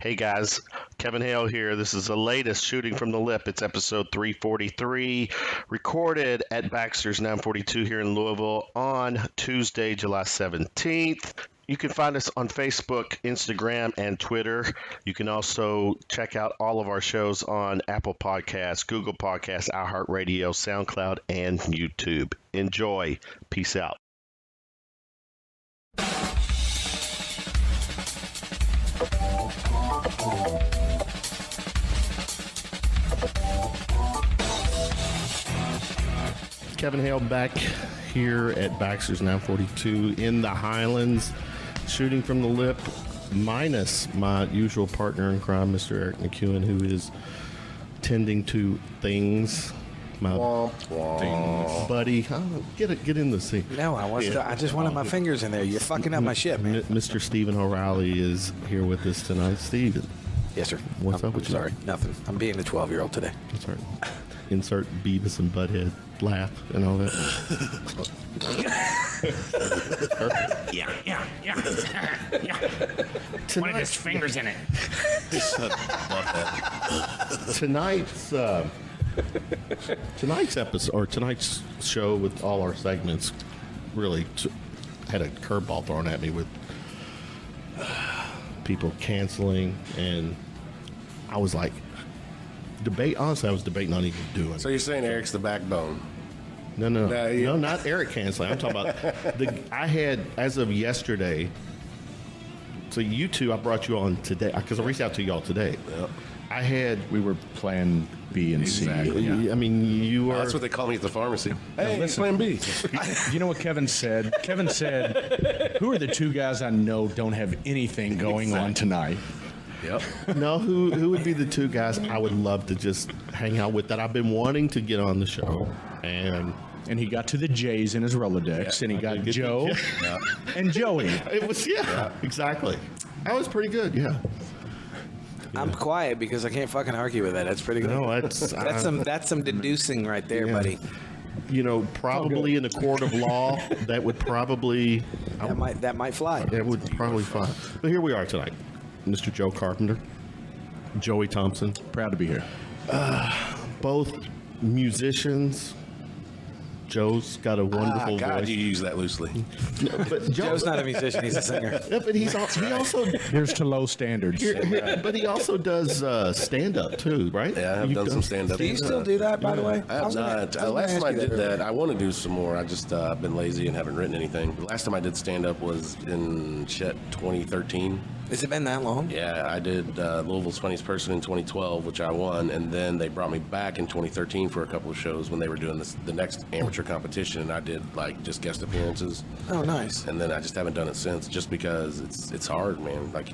Hey guys, Kevin Hale here. This is the latest Shooting from the Lip. It's episode 343, recorded at Baxter's 942 here in Louisville on Tuesday, July 17th. You can find us on Facebook, Instagram, and Twitter. You can also check out all of our shows on Apple Podcasts, Google Podcasts, iHeartRadio, SoundCloud, and YouTube. Enjoy. Peace out. Kevin Hale back here at Baxter's 942 in the Highlands, shooting from the lip, minus my usual partner in crime, Mr. Eric McEwen, who is tending to things. My buddy, get in the seat. No, I just wanted my fingers in there. You're fucking up my shit, man. Mr. Stephen O'Reilly is here with us tonight. Steven. Yes, sir. What's up with you? Sorry, nothing. I'm being a 12-year-old today. That's right. Insert Beavis and Butthead laugh and all that. Yeah. One of his fingers in it. Tonight's episode, or tonight's show with all our segments, really had a curveball thrown at me with people canceling, and I was like, honestly, I was debating on even doing it. So you're saying Eric's the backbone? No, not Eric canceling. I'm talking about I had, as of yesterday, so you two, I brought you on today, because I reached out to y'all today. Yep. We were plan B and exactly, C. Yeah. I mean, you are. That's what they call me at the pharmacy. Hey, listen, plan B. You know what Kevin said? Kevin said, who are the two guys I know don't have anything going on tonight? Yep. No, who would be the two guys I would love to just hang out with that I've been wanting to get on the show? And he got to the J's in his Rolodex, and he got Joe and Joey. It was, exactly. That was pretty good, yeah. I'm quiet because I can't fucking argue with that. That's pretty good. No, that's some deducing right there, buddy. You know, probably in a court of law, that would probably... That might fly. It would probably fly. But here we are tonight. Mr. Joe Carpenter, Joey Thompson. Proud to be here. Both musicians. Joe's got a wonderful God, voice. you use that loosely. No, but Joe's not a musician; he's a singer. Yeah, but he also Here's to low standards. but he also does stand up too, right? Yeah, I've done some stand up. Do you still do that, by the way? I have not. Last time I did that, I want to do some more. I just been lazy and haven't written anything. The last time I did stand up was in 2013. Has it been that long? Yeah, I did Louisville's Funniest Person in 2012, which I won, and then they brought me back in 2013 for a couple of shows when they were doing the next amateur competition, and I did just guest appearances. Oh, nice. And then I just haven't done it since, just because it's hard, man. Like,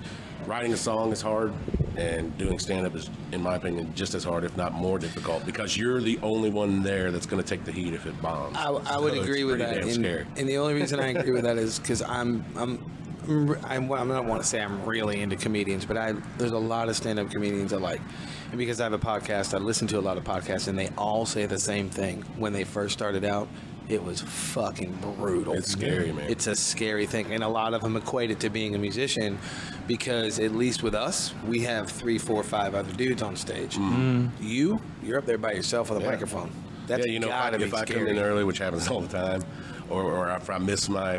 writing a song is hard, and doing stand-up is, in my opinion, just as hard, if not more difficult, because you're the only one there that's going to take the heat if it bombs. I would agree with that. And the only reason I agree with that is because I don't want to say I'm really into comedians, but there's a lot of stand-up comedians I like. And because I have a podcast, I listen to a lot of podcasts, and they all say the same thing. When they first started out, it was fucking brutal. It's scary, man. It's a scary thing. And a lot of them equate it to being a musician because, at least with us, we have 3, 4, 5 other dudes on stage. Mm-hmm. You're up there by yourself with a microphone. That's gotta be if I scary. come in early, which happens all the time, or if I miss my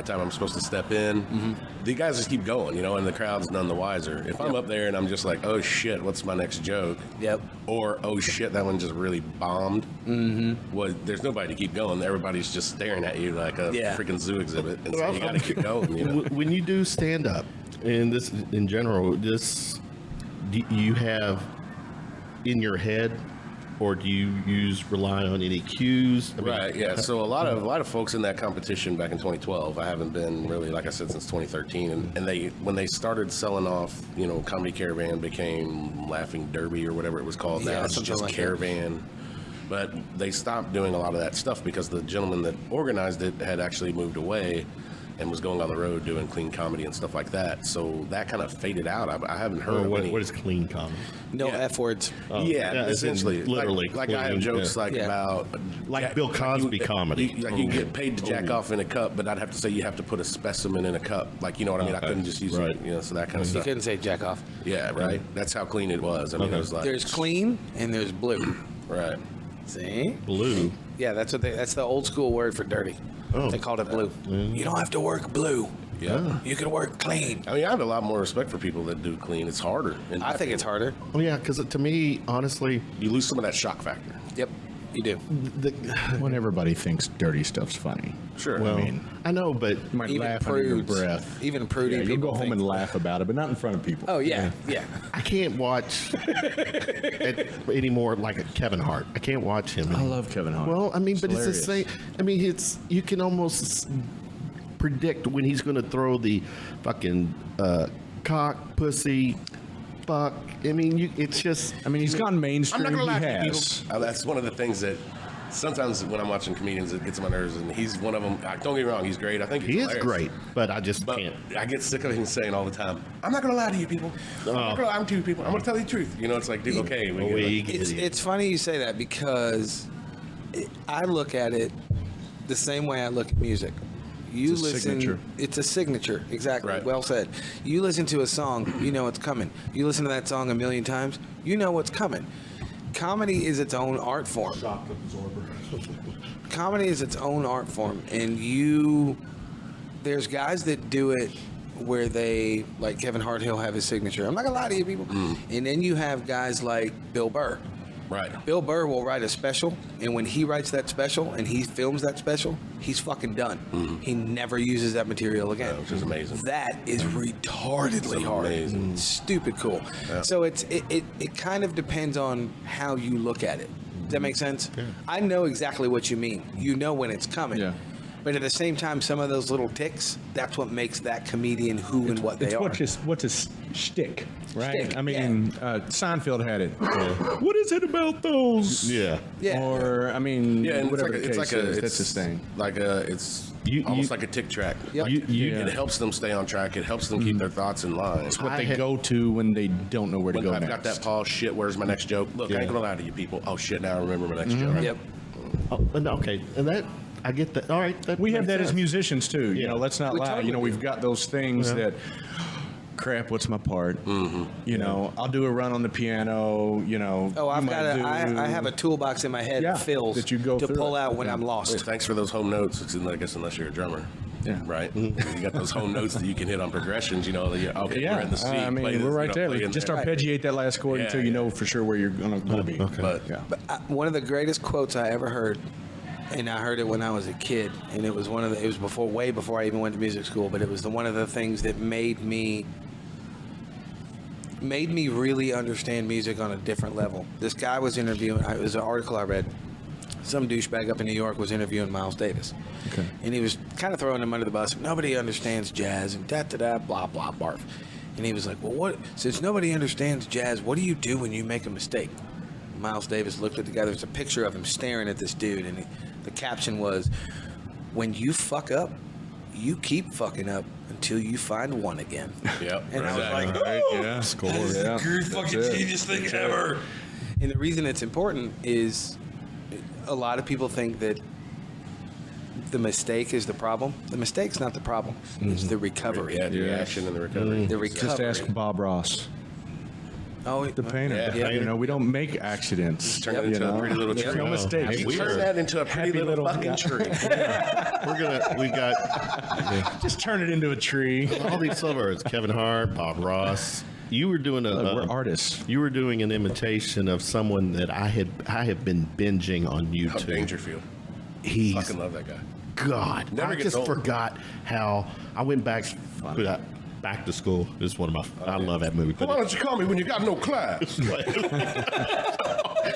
time I'm supposed to step in, the guys just keep going, and the crowd's none the wiser. If I'm up there and I'm just like, oh shit, what's my next joke? Yep. Or, oh shit, that one just really bombed. Mm-hmm. Well, there's nobody to keep going. Everybody's just staring at you like a freaking zoo exhibit, and so you got to keep going. When you do stand up, and this in general, do you have in your head, or do you rely on any cues? Right, yeah. So a lot of folks in that competition back in 2012, I haven't been really, like I said, since 2013. And when they started selling off, Comedy Caravan became Laughing Derby or whatever it was called. Now it's just like Caravan. But they stopped doing a lot of that stuff because the gentleman that organized it had actually moved away. and was going on the road doing clean comedy and stuff like that. So that kind of faded out. I haven't heard of any. What is clean comedy? No F words. Yeah, essentially, literally, like I have jokes about like Bill Cosby comedy. You can get paid to jack off in a cup, but I'd have to say you have to put a specimen in a cup. Like, you know what I mean? I couldn't just use it, so that kind of You stuff. couldn't say jack off. Yeah, right. That's how clean it was. I mean, it was like There's clean and there's blue. right. See? Blue. Yeah, that's the old school word for dirty. Oh. They called it blue. You don't have to work blue. Yeah. You can work clean. I mean, I have a lot more respect for people that do clean. It's harder. I think it's harder. Oh yeah, because to me, honestly, You lose some of that shock factor. Yep, you do. When everybody thinks dirty stuff's funny. Sure. well, I mean, I know, but you might Even laugh under your prudes. breath. Even prudy Yeah, you people go home think- and laugh about it, but not in front of people. Oh, yeah. I can't watch it anymore like a Kevin Hart. I can't watch him. I love Kevin Hart. Well, I mean, but it's the hilarious. same. I mean, you can almost predict when he's going to throw the fucking cock, pussy, fuck. I mean, it's just. I mean, he's gone I'm mainstream. not gonna He lie to you, has. people. That's one of the things that sometimes when I'm watching comedians, it gets on my nerves, and he's one of them. Don't get me wrong, he's great. I think he's He is hilarious. great, but I just But can't. I get sick of him saying all the time, "I'm not gonna lie to you, people. I'm not gonna lie to you, people. I'm gonna tell you the truth." You know, it's like, dude, okay. It's funny you say that because I look at it the same way I look at music. You It's a listen. signature. It's a signature. Exactly. Right. Well said. You listen to a song, you know it's coming. You listen to that song a million times, you know what's coming. Comedy is its own art form. Comedy is its own art form, and there's guys that do it where they, like Kevin Hart, he'll have his signature. I'm not gonna lie to you, people. And then you have guys like Bill Burr. Right. Bill Burr will write a special, and when he writes that special and he films that special, he's fucking done. He never uses that material again. Yeah, which is amazing. That is retardedly hard. amazing. Stupid cool. Yeah. So it kind of depends on how you look at it. Does that make sense? I know exactly what you mean. You know when it's coming. Yeah. But at the same time, some of those little ticks, that's what makes that comedian who and what they It's are. what's his shtick, right? Shtick, I mean, Seinfeld had it. What is it about those? Yeah. Yeah. Or I mean, Yeah, and whatever it's the like case a, is, it's that's his thing. Like it's You- almost you- like a tick track. Yep. Like, Yeah. It helps them stay on track. It helps them keep their thoughts in line. It's what I they had- go to when they don't know where to When go I've next. got that pause, shit, where's my next joke? Look, I ain't gonna lie to you, people. Oh shit, now I remember my next joke. Yep. Oh, okay, and that I get that. All right, We have makes that as sense. musicians too. You know, let's not We lie. totally You know, do. we've got those things that. Crap, what's my part? You know, I'll do a run on the piano. You know. Oh, I've you got might I have a toolbox in my head Yeah, that fills that you go to through pull it. out when Yeah. I'm lost. Well, thanks for those home notes. It's I guess unless you're a drummer. Yeah. Right? You got those home notes that you can hit on progressions, you know. That okay, Yeah, we're in the C. I mean, play this, we're right you know, there. play in Just there. arpeggiate that last chord Yeah, until you yeah. know for sure where you're gonna be. But Yeah. One of the greatest quotes I ever heard, and I heard it when I was a kid, and it was way before I even went to music school, but it was one of the things that made me really understand music on a different level. This guy was interviewing, it was an article I read, some douchebag up in New York was interviewing Miles Davis. Okay. And he was kind of throwing him under the bus. Nobody understands jazz and da-da-da, blah, blah, barf. And he was like, well, since nobody understands jazz, what do you do when you make a mistake? Miles Davis looked at the guy. There's a picture of him staring at this dude, and the caption was, when you fuck up, you keep fucking up until you find one again. Yep. And I was exactly. like, Yeah. Score. that is Yeah. the greatest fucking That's it. genius thing ever. And the reason it's important is a lot of people think that the mistake is the problem. The mistake's not the problem. It's the recovery. Yeah, the reaction and the recovery. The recovery. Just ask Bob Ross, Oh, the painter. Yeah. You know, we don't make accidents. Turn it you into a know? pretty little There's tree. no mistakes. Weird. Turn that into a pretty Happy little little fucking guy. tree. We've got Just turn it into a tree. all these celebrities: Kevin Hart, Bob Ross. You were doing We're artists. You were doing an imitation of someone that I have been binging on Oh, YouTube. Dangerfield. He's Fucking love that guy. God. Never I gets just old. forgot how I went back to school. This is one of my. I love that movie. But Why don't you call me when you got no class?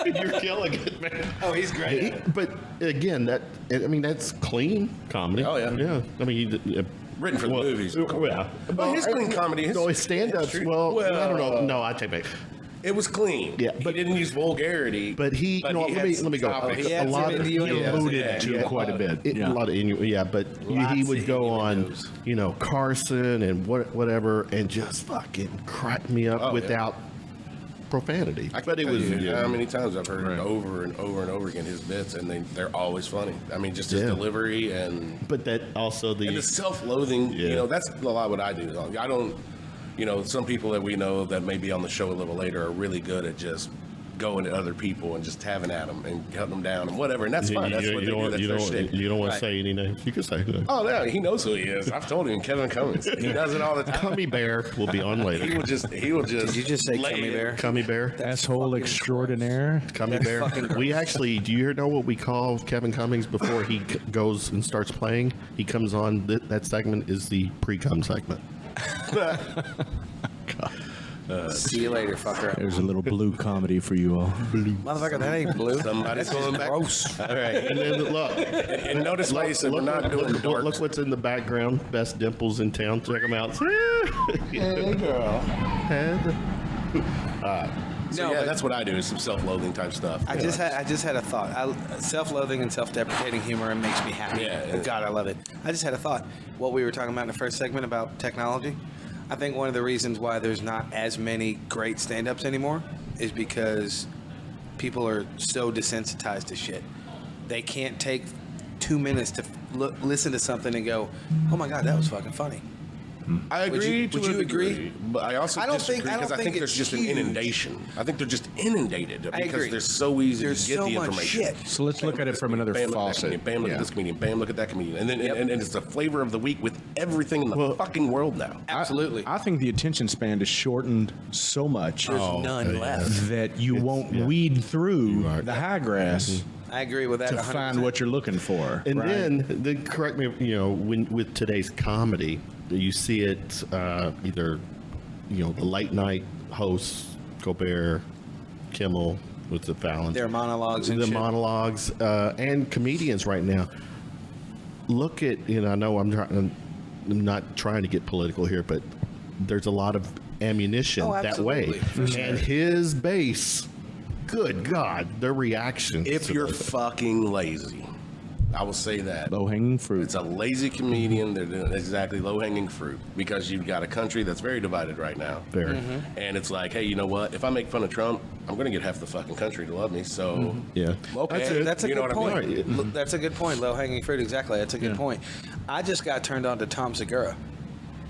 you're killing it, man. Oh, he's great. But again, that's clean comedy. Oh, yeah. yeah. I mean, Written for the movies. Yeah. But his clean comedy. No, his stand-ups. Well, I don't know. No, I take back. It was clean. Yeah, but he didn't use vulgarity. But let me go. Yeah, A lot of alluded to quite a bit. A lot of but he would go on, Carson and whatever, and just fucking crack me up without profanity. But it was how many times I've heard it over and over and over again, his bits, and they're always funny. I mean, just his delivery and. But that also the self-loathing. That's a lot of what I do. I don't. Some people that we know that may be on the show a little later are really good at just going at other people and just having at them and cutting them down and whatever, and that's fine. That's what they do. That's their shit. You don't want to say any names. You can say who. Oh, no, he knows who he is. I've told him, Kevin Cummings. He does it all the time. Cummy Bear will be on later. He will just. Did you just say Cummy Bear? Cummy Bear. Asshole extraordinaire. Cummy Bear. We actually, do you know what we call Kevin Cummings before he goes and starts playing? He comes on, that segment is the pre-cum segment. See you later, fucker. There's a little blue comedy for you all. Blue. Motherfucker, that ain't blue. Somebody's going back. Gross. All right. And then look. And notice why he said we're not doing dorks. Look what's in the background. Best dimples in town. Check them out. Hey, girl. Head. That's what I do is some self-loathing type stuff. I just had a thought. Self-loathing and self-deprecating humor makes me happy. Yeah. God, I love it. I just had a thought. What we were talking about in the first segment about technology, I think one of the reasons why there's not as many great stand-ups anymore is because people are so desensitized to shit. They can't take 2 minutes to listen to something and go, "Oh my God, that was fucking funny." I agree. Would you agree? But I also disagree because I think there's just an inundation. I think they're just inundated because they're so easy to get the information. Shit. So let's look at it from another faucet. Bam, look at this comedian. Bam, look at that comedian. And then and it's the flavor of the week with everything in the fucking world now. Absolutely. I think the attention span is shortened so much There's none left. that you won't weed through the high grass I agree with that. to 100%. find what you're looking for. And then correct me, when with today's comedy, you see it either, the late night hosts, Colbert, Kimmel, with the Fallon. Their monologues and shit. Monologues, and comedians right now. Look at, I know I'm not trying to get political here, but there's a lot of ammunition that way. For sure. And his base, good God, their reaction. If you're fucking lazy, I will say that. Low-hanging fruit. It's a lazy comedian. They're doing exactly low-hanging fruit because you've got a country that's very divided right now. Very. And it's like, hey, you know what? If I make fun of Trump, I'm going to get half the fucking country to love me. So, Yeah. okay. That's a you know good what I point. mean? That's a good point. Low-hanging fruit, exactly. That's a good point. I just got turned on to Tom Segura.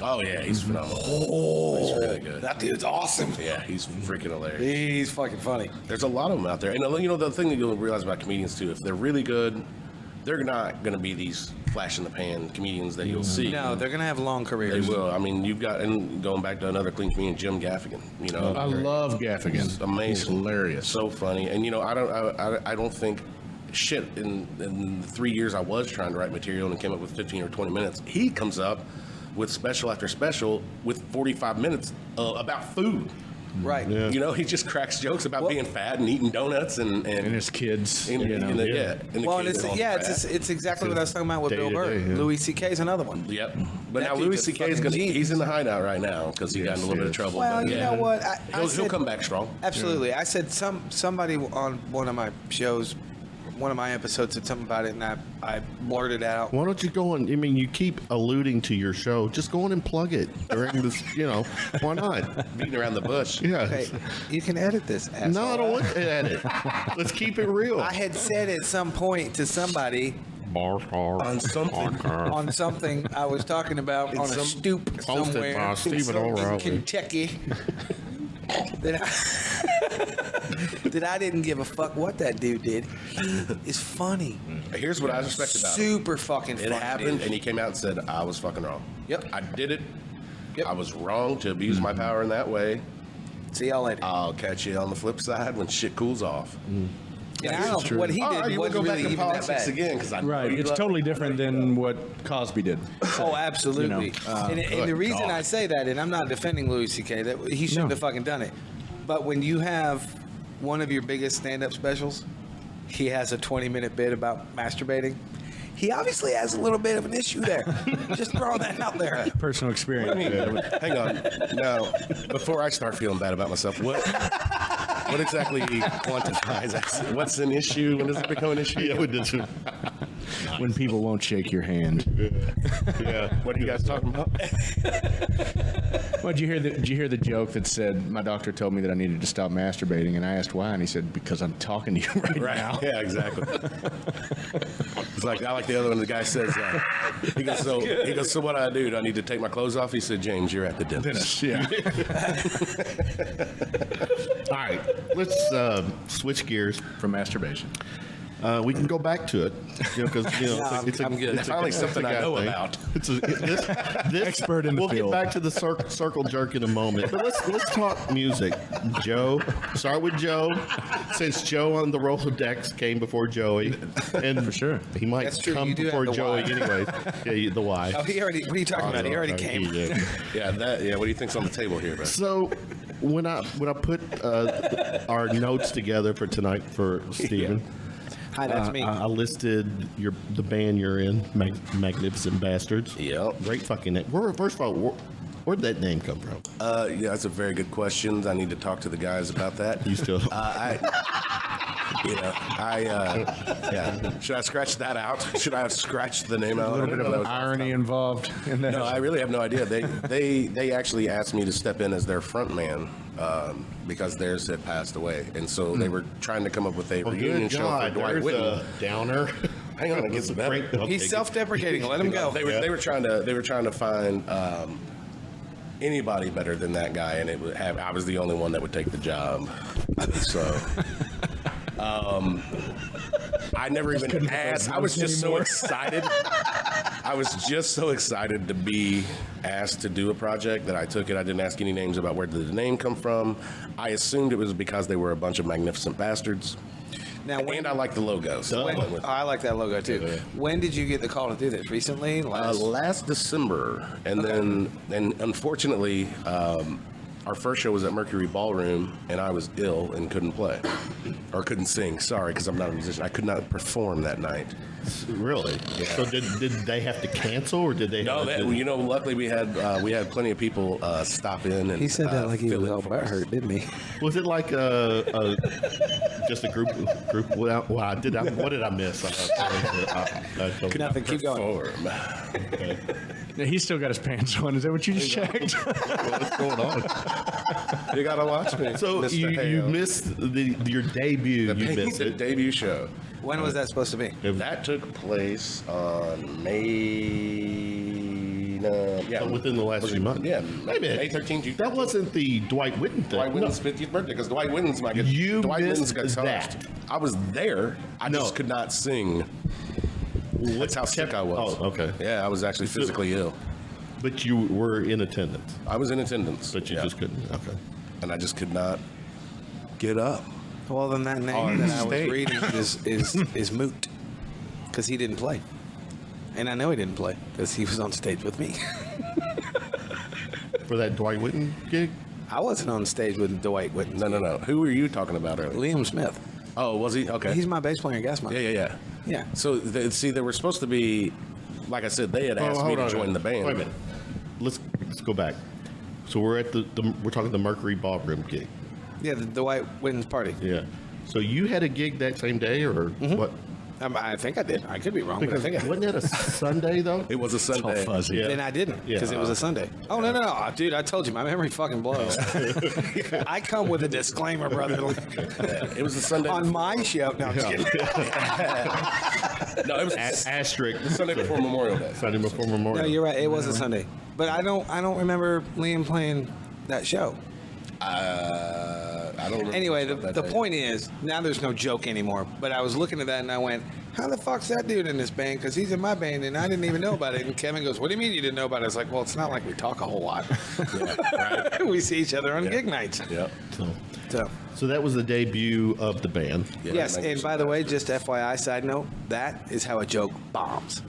Oh, yeah. He's phenomenal. He's really good. That dude's awesome. Yeah, he's freaking hilarious. He's fucking funny. There's a lot of them out there. And, the thing that you'll realize about comedians, too, if they're really good, they're not going to be these flash-in-the-pan comedians that you'll see. No, they're going to have long They careers. will. I mean, you've got, and going back to another clean comedian, Jim Gaffigan. I love Gaffigan. He's amazing. He's hilarious. So funny. And, I don't think shit in the 3 years I was trying to write material and came up with 15 or 20 minutes. He comes up with special after special with 45 minutes about food. Right. Yeah. He just cracks jokes about being fat and eating donuts and his kids. and the Well, and kids and all it's exactly what I was talking about with Day Bill to Burr. day, yeah. Louis C.K. is another one. Yep. But That now dude's Louis a C.K. is fucking genius. he's in the hideout right now because he got in a little bit of trouble. Well, but you yeah. know what? He'll come back strong. Absolutely. I said somebody on one of my shows, one of my episodes said something about it, and I blurted out. Why don't you go on? I mean, you keep alluding to your show. Just go on and plug it during this. Why not? Beating around the bush. Yeah. Hey, you can edit this, asshole. No, I don't want to edit. Let's keep it real. I had said at some point to somebody On something. on something I was talking about on a stoop Posted somewhere by Stephen in O'Reilly. Kentucky that I didn't give a fuck what that dude did. He is funny. Here's what I respect about him. Super fucking It funny. happened, dude. and he came out and said, I was fucking wrong. Yep. I did it. Yep. I was wrong to abuse my power in that way. See y'all later. I'll catch you on the flip side when shit cools off. And I don't, what he did you would wasn't go back really to even that politics bad. again because I know Right. you It's love totally it. different than what Cosby did. Oh, absolutely. And the reason God. I say that, and I'm not defending Louis C.K., that he shouldn't have fucking done it. But when you have one of your biggest stand-up specials, he has a 20-minute bit about masturbating. He obviously has a little bit of an issue there. Just throwing that out there. Personal experience. Hang on. Now, before I start feeling bad about myself, what What exactly quantifies that? What's an issue? When does it become an issue? Yeah, when does it? When people won't shake your hand. Yeah. What are you guys talking about? Well, did you hear the joke that said my doctor told me that I needed to stop masturbating, and I asked why, and he said because I'm talking to you right now. Yeah, exactly. It's like I like the other one. The guy says, he goes, so what do I do? Do I need to take my clothes off? He said, James, you're at the dentist. Yeah. All right, let's switch gears. From masturbation. We can go back to it, because I'm good. It's Finally something I know thing. about. This Expert in the we'll field. get back to the circle jerk in a moment, but let's talk music. Joe, start with Joe, since Joe on the Rolodex came before Joey, and For sure. he might That's true, come you do before have the Joey why. anyway. Yeah, the why. Oh, he already. What are you talking about? He already came. Yeah, what do you think's on the table here, bro? So when I put our notes together for tonight for Steven, Hi, that's me. I listed the band you're in, Magnificent Bastards. Yep. Great fucking name. First of all, where'd that name come from? Yeah, that's a very good question. I need to talk to the guys about that. You still? Yeah. Should I scratch that out? Should I have scratched the name out? A little bit of irony involved in that. No, I really have no idea. They actually asked me to step in as their front man because theirs had passed away, and so they were trying to come up with a reunion Good show God, for Dwight there's Whitten. a downer. Hang on, it gets better. He's self-deprecating. Let him go. They were trying to find anybody better than that guy, and I was the only one that would take the job. So. I never even asked. I was just so excited. I was just so excited to be asked to do a project that I took it. I didn't ask any names about where did the name come from. I assumed it was because they were a bunch of magnificent bastards. Now, And I like the logo. So I went with it. I like that logo too. When did you get the call to do this? Recently? Last December, and then unfortunately, our first show was at Mercury Ballroom, and I was ill and couldn't play or couldn't sing. Sorry, because I'm not a musician. I could not perform that night. Really? Yeah. So did they have to cancel, or did they? No, luckily we had plenty of people stop in and He said that like he fill was in all for us. butthurt, didn't he? Was it like just a group? What did I miss? Nothing. Keep going. Perform. Yeah, he's still got his pants on. Is that what you just checked? What's going on? You gotta watch me. So Mr. you Hale. missed your debut. You missed the it. debut show. When was that supposed to be? That took place on May. Within the last few months. Yeah, Maybe May 13th. That wasn't the Dwight Whitten thing. Dwight Whitten's 50th birthday because Dwight Whitten's my You Dwight missed Whitten's guitarist. that. I was there. I just could not sing. That's how sick I was. Oh, okay. Yeah, I was actually physically ill. But you were in attendance. I was in attendance, But you just couldn't. Okay. and I just could not get up. Well, then that name On that I was stage. reading is moot because he didn't play, and I know he didn't play because he was on stage with me. For that Dwight Whitten gig? I wasn't on stage with Dwight Whitten. No. Who were you talking about earlier? Liam Smith. Oh, was he? Okay. He's my bass player in Gasmont. Yeah. Yeah. So, they were supposed to be, like I said, they had asked me to join the band. Wait a minute. Let's go back. So we're at we're talking the Mercury Ballroom gig. Yeah, the Dwight Whitten's party. Yeah. So you had a gig that same day, or what? I think I did. I could be wrong, but I Because think I did. wasn't that a Sunday though? It was a Sunday. fuzzy. Yeah. Then I didn't Yeah. because it was a Sunday. Oh no, dude! I told you my memory fucking blows. I come with a disclaimer, brother. It was a Sunday. On my show, no, I'm just kidding. No, it was Asterisk. the Sunday before Memorial Day. Sunday before Memorial. No, you're right. It was a Sunday, but I don't remember Liam playing that show. I don't remember. Anyway, that the day. point is now there's no joke anymore. But I was looking at that and I went, "How the fuck's that dude in this band? Because he's in my band and I didn't even know about it." And Kevin goes, "What do you mean you didn't know about it?" I was like, "Well, it's not like we talk a whole lot. We see each other on gig nights." Yep. So that was the debut of the band. Yeah, Yes, that and makes by the way, just FYI side note, that is how a joke bombs.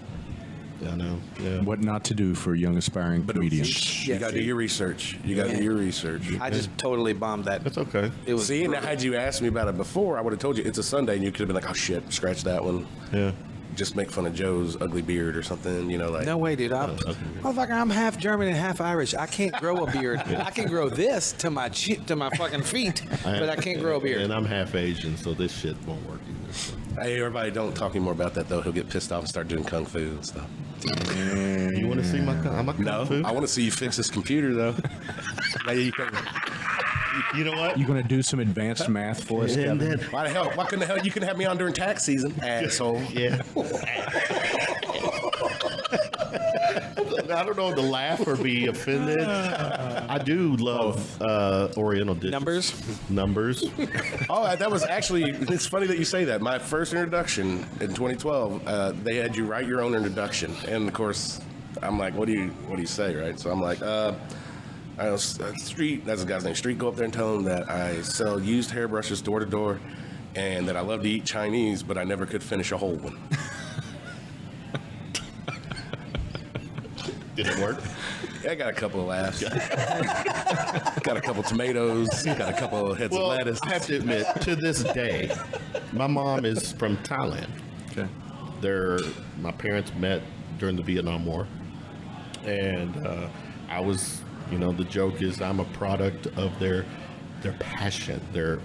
I know. Yeah. What not to do for young aspiring comedians. You got to do your research. You got to do your research. I just totally bombed that. That's okay. It was See, now had you asked me about it before, I would have told you it's a Sunday, and you could have been like, "Oh shit, scratch that one." Yeah. just make fun of Joe's ugly beard or something, you know, like. No way, dude. Motherfucker, I'm half German and half Irish. I can't grow a beard. I can grow this to my fucking feet, but I can't grow a beard. And I'm half Asian, so this shit won't work either. So. Hey, everybody, don't talk anymore about that, though. He'll get pissed off and start doing kung fu and stuff. You want to see my kung fu? I want to see you fix this computer, though. You know what? You going to do some advanced math for us, And Kevin? then, Why the hell? Why couldn't the hell you can have me on during tax season, asshole? yeah. I don't know to laugh or be offended. I do love Oriental dishes. Numbers? Oh, that was actually. It's funny that you say that. My first introduction in 2012, they had you write your own introduction, and of course, I'm like, what do you say, right? So I'm like, I know Street. That's the guy's name. Street. Go up there and tell him that I sell used hairbrushes door to door, and that I love to eat Chinese, but I never could finish a whole one. Did it work? Yeah, I got a couple of laughs. Got a couple tomatoes. Got a couple of heads of lettuce. I have to admit, to this day, my mom is from Thailand. Okay. My parents met during the Vietnam War, and I was, the joke is I'm a product of their passion, their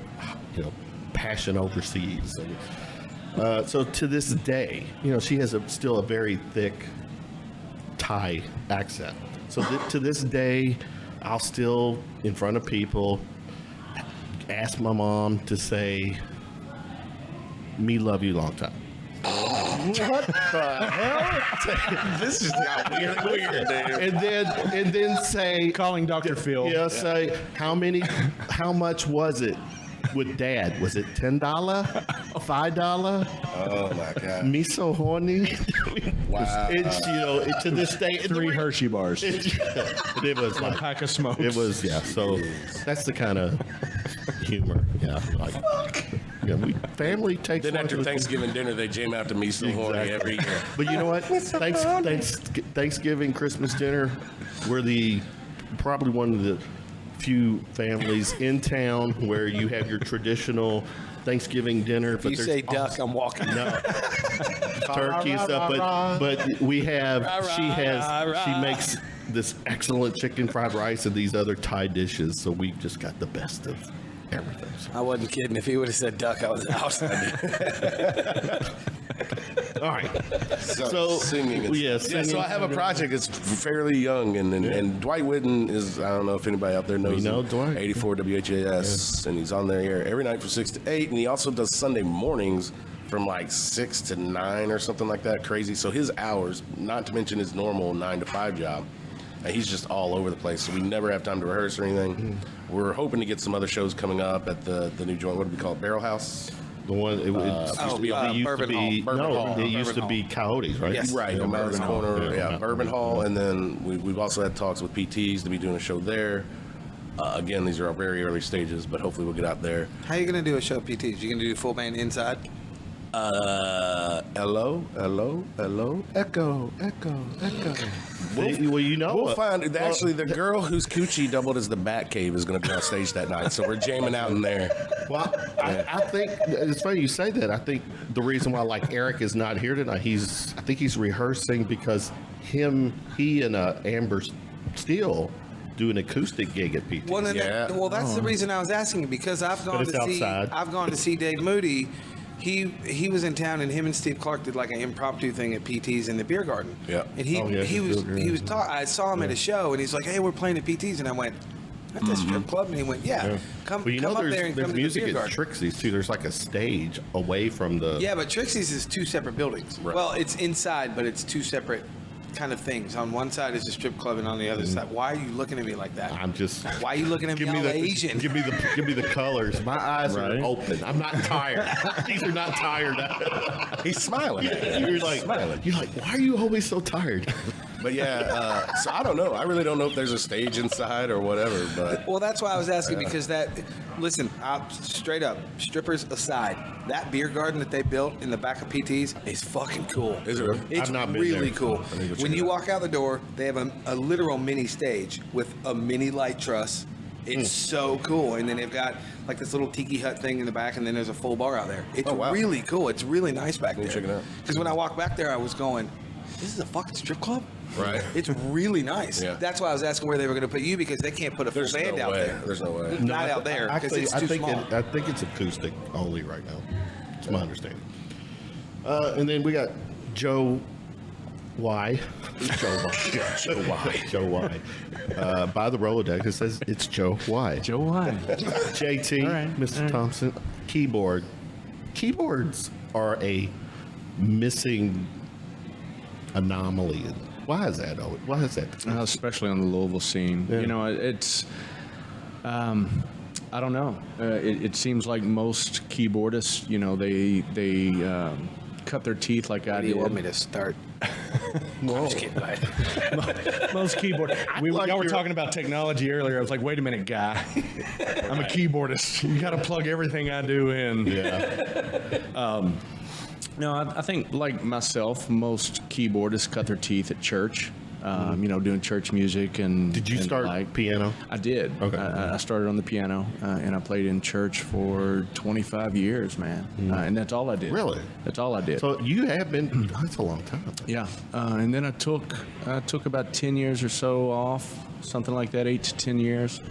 passion overseas. And, so to this day, she has still a very thick Thai accent. So to this day, I'll still, in front of people, ask my mom to say, "Me love you long time." What the hell? This just got weird, dude. And then say, Calling Dr. Phil. Yeah, say how much was it with Dad? Was it $10? $5? Oh my God. Me so horny. Wow. It's to this day 3 Hershey bars. It was A like pack of smokes. it was So that's the kind of humor. Yeah, like family takes. Then one after to the- Thanksgiving dinner, they jam out to Me So Horny every year. But you know what? Thanksgiving, Christmas dinner, we're probably one of the few families in town where you have your traditional Thanksgiving dinner. If you say duck, I'm walking. No. Turkey and stuff, but we have. She makes this excellent chicken fried rice and these other Thai dishes. So we just got the best of everything. I wasn't kidding. If he would have said duck, I was out. All right. So singing. singing. So I have a project that's fairly young, and Dwight Whitten is, I don't know if anybody out there knows him. Dwight. 84 WHAS, and he's on there every night from 6 to 8, and he also does Sunday mornings from like 6 to 9 or something like that. Crazy. So his hours, not to mention his normal 9 to 5 job, and he's just all over the place. So we never have time to rehearse or anything. We're hoping to get some other shows coming up at the new joint. What do we call it? Barrel House? The one it used to be Coyotes, right? Yes. Right, on Mountain's Corner, Bourbon Hall, and then we've also had talks with PTs to be doing a show there. Again, these are our very early stages, but hopefully we'll get out there. How are you going to do a show, PTs? You going to do full band inside? Hello, echo. We'll find. Actually, the girl whose coochie doubled as the Batcave is going to be on stage that night, so we're jamming out in there. Well, I think it's funny you say that. I think the reason why Eric is not here tonight, I think he's rehearsing because he and Amber Steele do an acoustic gig at PT. Well, that's the reason I was asking, because I've gone to see Dave Moody. He was in town, and him and Steve Clark did like an impromptu thing at PT's in the beer garden. Yeah. And he was I saw him at a show, and he's like, "Hey, we're playing at PT's," and I went, "At the strip club?" And he went, "Yeah, come up there and come to the music beer at garden." Trixie's too. There's like a stage away from the. Yeah, but Trixie's is 2 separate buildings. Right. Well, it's inside, but it's 2 separate kind of things. On one side is a strip club, and on the other side, why are you looking at me like that? I'm just. Why are you looking at me all Asian? Give me the colors. My eyes are open. I'm not tired. These are not tired. He's smiling. You're like, why are you always so tired? But so I don't know. I really don't know if there's a stage inside or whatever. But well, that's why I was asking, because listen, straight up, strippers aside, that beer garden that they built in the back of PT's is fucking cool. Is it? It's I've not been really there. cool. When you walk out the door, they have a literal mini stage with a mini light truss It's so cool. And then they've got like this little tiki hut thing in the back, and then there's a full bar out there. It's really cool. It's really nice back there. Check it out. Because when I walked back there, I was going, this is a fucking strip club? Right. It's really nice. Yeah. That's why I was asking where they were going to put you, because they can't put a full band out there. There's no way. Not out there, because it's too small. I think it's acoustic only right now. It's my understanding. And then we got Joe Y. Joe Y. By the Rolodex, it says it's Joe Y. Joe Y. JT, All right, Mr. all right. Thompson, keyboard. Keyboards are a missing anomaly. Why is that? Why is that? Especially on the Louisville scene. Yeah. You know, it's, I don't know. It seems like most keyboardists, you know, they cut their teeth like I How do did. you want me to start? Whoa. Most keyboard. Y'all were talking about technology earlier. I was like, wait a minute, guy. I'm a keyboardist. You got to plug everything I do in. Yeah. No, I think like myself, most keyboardists cut their teeth at church. You know, doing church music and. Did you and start piano? I did. Okay. I started on the piano, and I played in church for 25 years, man. And that's all I did. Really? That's all I did. So you have been. That's a long time. Yeah, and then I took about 10 years or so off, something like that, 8 to 10 years,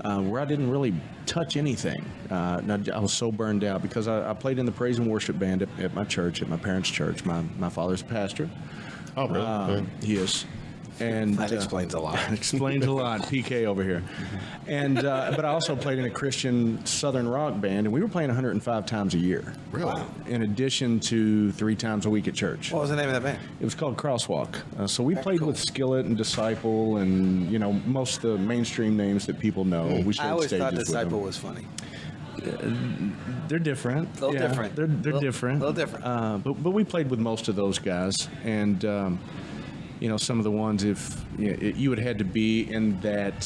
where I didn't really touch anything. I was so burned out because I played in the praise and worship band at my church, at my parents' church. My father's a pastor. Oh, really? Okay. He is. And That explains a lot. explains a lot. PK over here. And but I also played in a Christian Southern rock band, and we were playing 105 times a year. Really? Wow. In addition to 3 times a week at church. What was the name of that band? It was called Crosswalk. So we played cool. with Skillet and Disciple, and you know most of the mainstream names that people know. We shared I always stages thought with Disciple them. was funny. They're different. A little different. They're different. Little different. But we played with most of those guys, and you know, some of the ones, if you would have had to be in that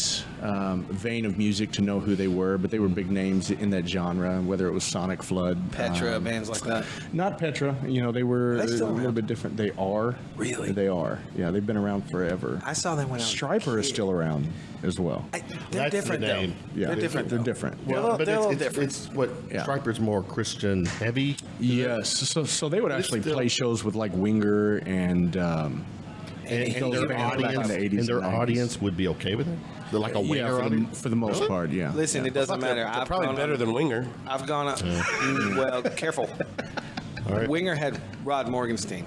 vein of music to know who they were, but they were big names in that genre, whether it was Sonic Flood, Petra, bands like that. not Petra. You know, they were Are they still a little around? bit different. They are. Really? They are. Yeah, they've been around forever. I saw them when I was a Striper is kid. still around as well. They're That's different, the though. name. Yeah, They're different. They're though. different. They're a little- they're a little different. It's what Yeah. Striper's more Christian heavy. Yes. So they would actually still- play shows with like Winger and And those their bands back in audience, the 80s and their and 90s. audience would be okay with it. They're like a yeah, winger audience. for the most part, yeah. Listen, it doesn't matter. They're I've probably gone better on- than Winger. I've gone up. Well, careful. All right. Winger had Rod Morgenstein.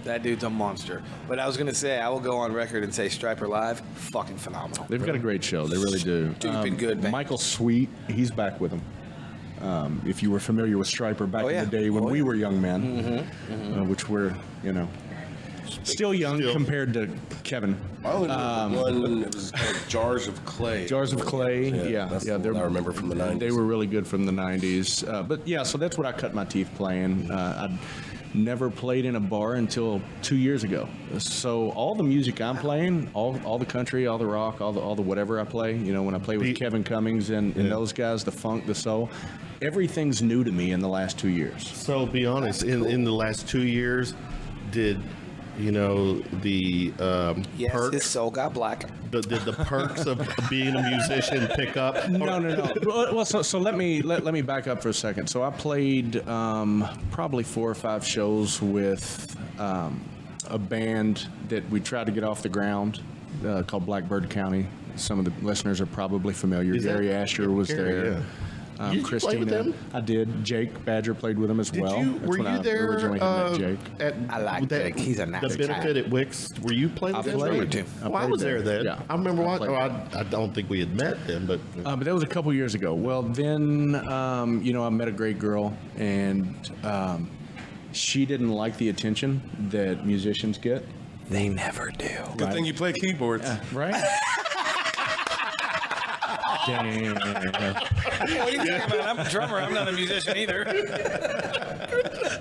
That dude's a monster. But I was going to say, I will go on record and say Striper Live, fucking phenomenal. They've got a great show. They really do. Stupid good band. Michael Sweet, he's back with them. If you were familiar with Striper back Oh, yeah. in the day when Oh, we yeah. were young men, which were, you know, still young compared to Kevin. I only remember one. It was called Jars of Clay. Jars of Clay, yeah. That's the one I remember from the 90s. They were really good from the 90s. But yeah, so that's what I cut my teeth playing. I'd never played in a bar until 2 years ago. So all the music I'm playing, all the country, all the rock, all the whatever I play, you know, when I play with Kevin Cummings and those guys, the funk, the soul, everything's new to me in the last 2 years. So be honest, in the last 2 years, did you know the Yes, his perks? soul got black. Did the perks of being a musician pick up? No. Well, so let me back up for a second. So I played probably 4 or 5 shows with a band that we tried to get off the ground called Blackbird County. Some of the listeners are probably familiar. Is that- Gary Asher was Gary, there. yeah. Did you play Christina, with them? I did. Jake Badger played with them as Did well. you? That's Were when you I there originally met Jake. at I like that, Jake. He's a nice the benefit guy. at Wicks? Were you playing I with them? played too. Well, I played was there then. Yeah. I remember I watching. played. I don't think we had met then, but But that was a couple years ago. Well, then, you know, I met a great girl, and she didn't like the attention that musicians get. They never do. Good thing you play keyboards. Right? Damn. What are you talking about? I'm a drummer. I'm not a musician either.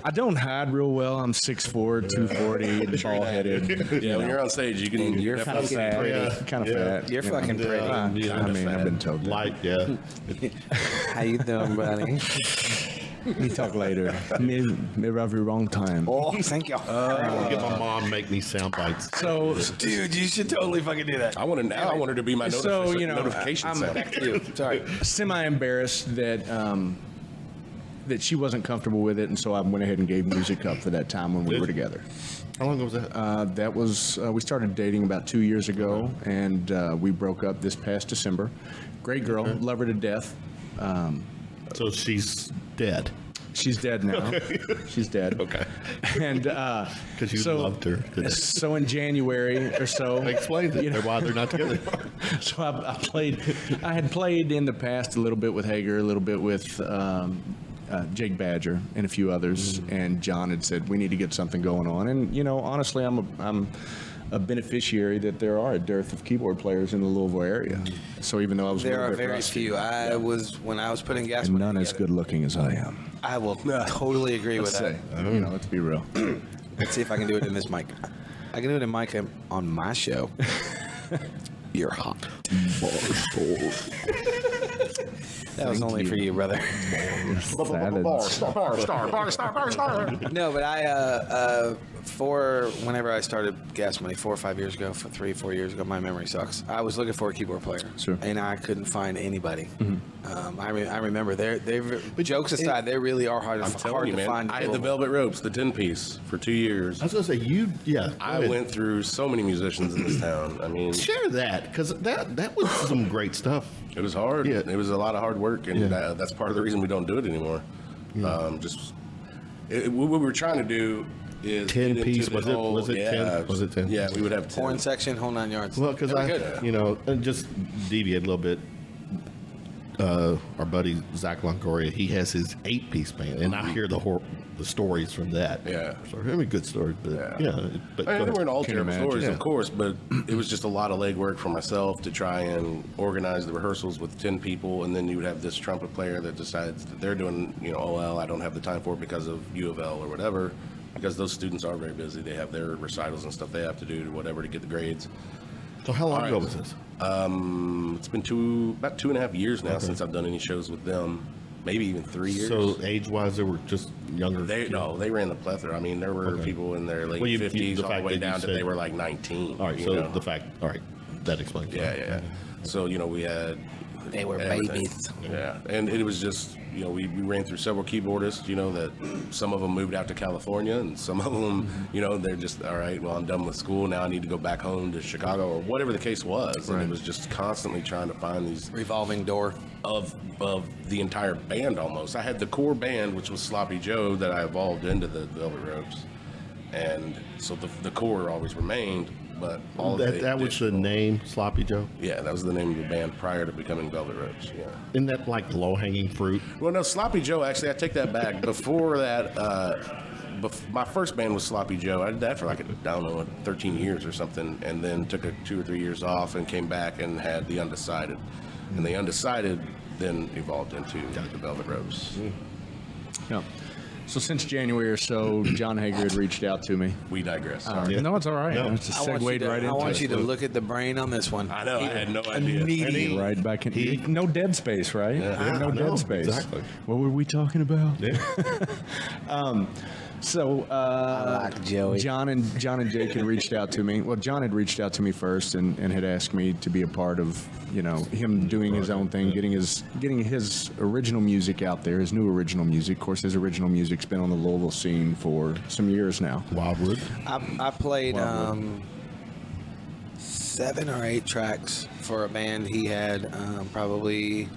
I don't hide real well. I'm 6'4", 240, and bald-headed. Yeah, when you're on stage, you can. You're Kind of fucking fat. pretty. Kind of Yeah. fat. You're fucking pretty. I mean, I've been told that. light, yeah. How you doing, buddy? We talk later. Maybe have the wrong time. Oh, thank you. Get my mom make me sound bites. So, Dude, you should totally fucking do that. I want her to be my notification I'm sound. back to you. Sorry. semi-embarrassed that that she wasn't comfortable with it, and so I went ahead and gave music up for that time when we were together. How long was that? That was we started dating about 2 years ago, and we broke up this past December. Great girl, love her to death. So she's dead. She's dead now. She's dead. Okay. And Because you loved her. So in January or so, I explained it. Why they're not together. So I had played in the past a little bit with Hager, a little bit with Jake Badger and a few others, and John had said we need to get something going on. And honestly, I'm a beneficiary that there are a dearth of keyboard players in the Louisville area. So even though I was There a little are bit very rusty, few. When I was putting gas and money none as together, good looking as I am. I will totally agree with Let's that. say, let's be real. Let's see if I can do it in this mic. I can do it in mic on my show. You're hot. That was only for you, brother. No, but for whenever I started Gas Money 4 or 5 years ago, 4 years ago, my memory sucks. I was looking for a keyboard player, and I couldn't find anybody. I remember jokes aside, they really are hard to find. I had the Velvet Ropes, the 10-piece, for 2 years. I was going to say, I went through so many musicians in this town. I mean, share that, because that was some great stuff. It was hard. Yeah. It was a lot of hard work, and that's part of the reason we don't do it anymore. What we were trying to do is 10-piece. Was it 10? Was it 10? Yeah, we would have 10. Horn section, whole 9 yards. Well, because and just deviate a little bit. Our buddy Zach Longoria, he has his 8-piece band, and I hear the stories from that. Yeah, so really good stories. But but they weren't all terrible stories, Yeah. of course, but it was just a lot of legwork for myself to try and organize the rehearsals with 10 people, and then you would have this trumpet player that decides that they're doing, I don't have the time for it because of U of L or whatever, because those students are very busy. They have their recitals and stuff they have to do to whatever to get the grades. So how long ago was this? It's been about 2.5 years now since I've done any shows with them. Maybe even 3 years. So age-wise, they were just younger. They ran the plethora. I mean, there were people in their late 50s all the way down to they were like 19. All right. So that explains. Yeah. So we had. They were babies. Yeah, and it was just we ran through several keyboardists. That some of them moved out to California, and some of them they're just all right. Well, I'm done with school now. I need to go back home to Chicago or whatever the case was. And it was just constantly trying to find these revolving door of the entire band almost. I had the core band, which was Sloppy Joe, that I evolved into the Velvet Ropes, and so the core always remained. But all that was the name, Sloppy Joe? Yeah, that was the name of the band prior to becoming Velvet Ropes. Yeah. Isn't that like low-hanging fruit? Well, no, Sloppy Joe, actually, I take that back. Before that, my first band was Sloppy Joe. I did that for 13 years or something, and then took 2 or 3 years off and came back and had the Undecided. And the Undecided then evolved into the Velvet Ropes. Yeah. So since January or so, John Hager had reached out to me. We digress. No, it's all right. No. It's just segued right into it. I want you to look at the brain on this one. I know. I had no idea. Immediately. Right back in. No dead space, right? Yeah. No dead space. Exactly. What were we talking about? Yeah. I like Joey. John and Jake had reached out to me. Well, John had reached out to me first and had asked me to be a part of, him doing his own thing, getting his original music out there, his new original music. Of course, his original music's been on the Louisville scene for some years now. Wildwood. I played 7 or 8 tracks for a band he had probably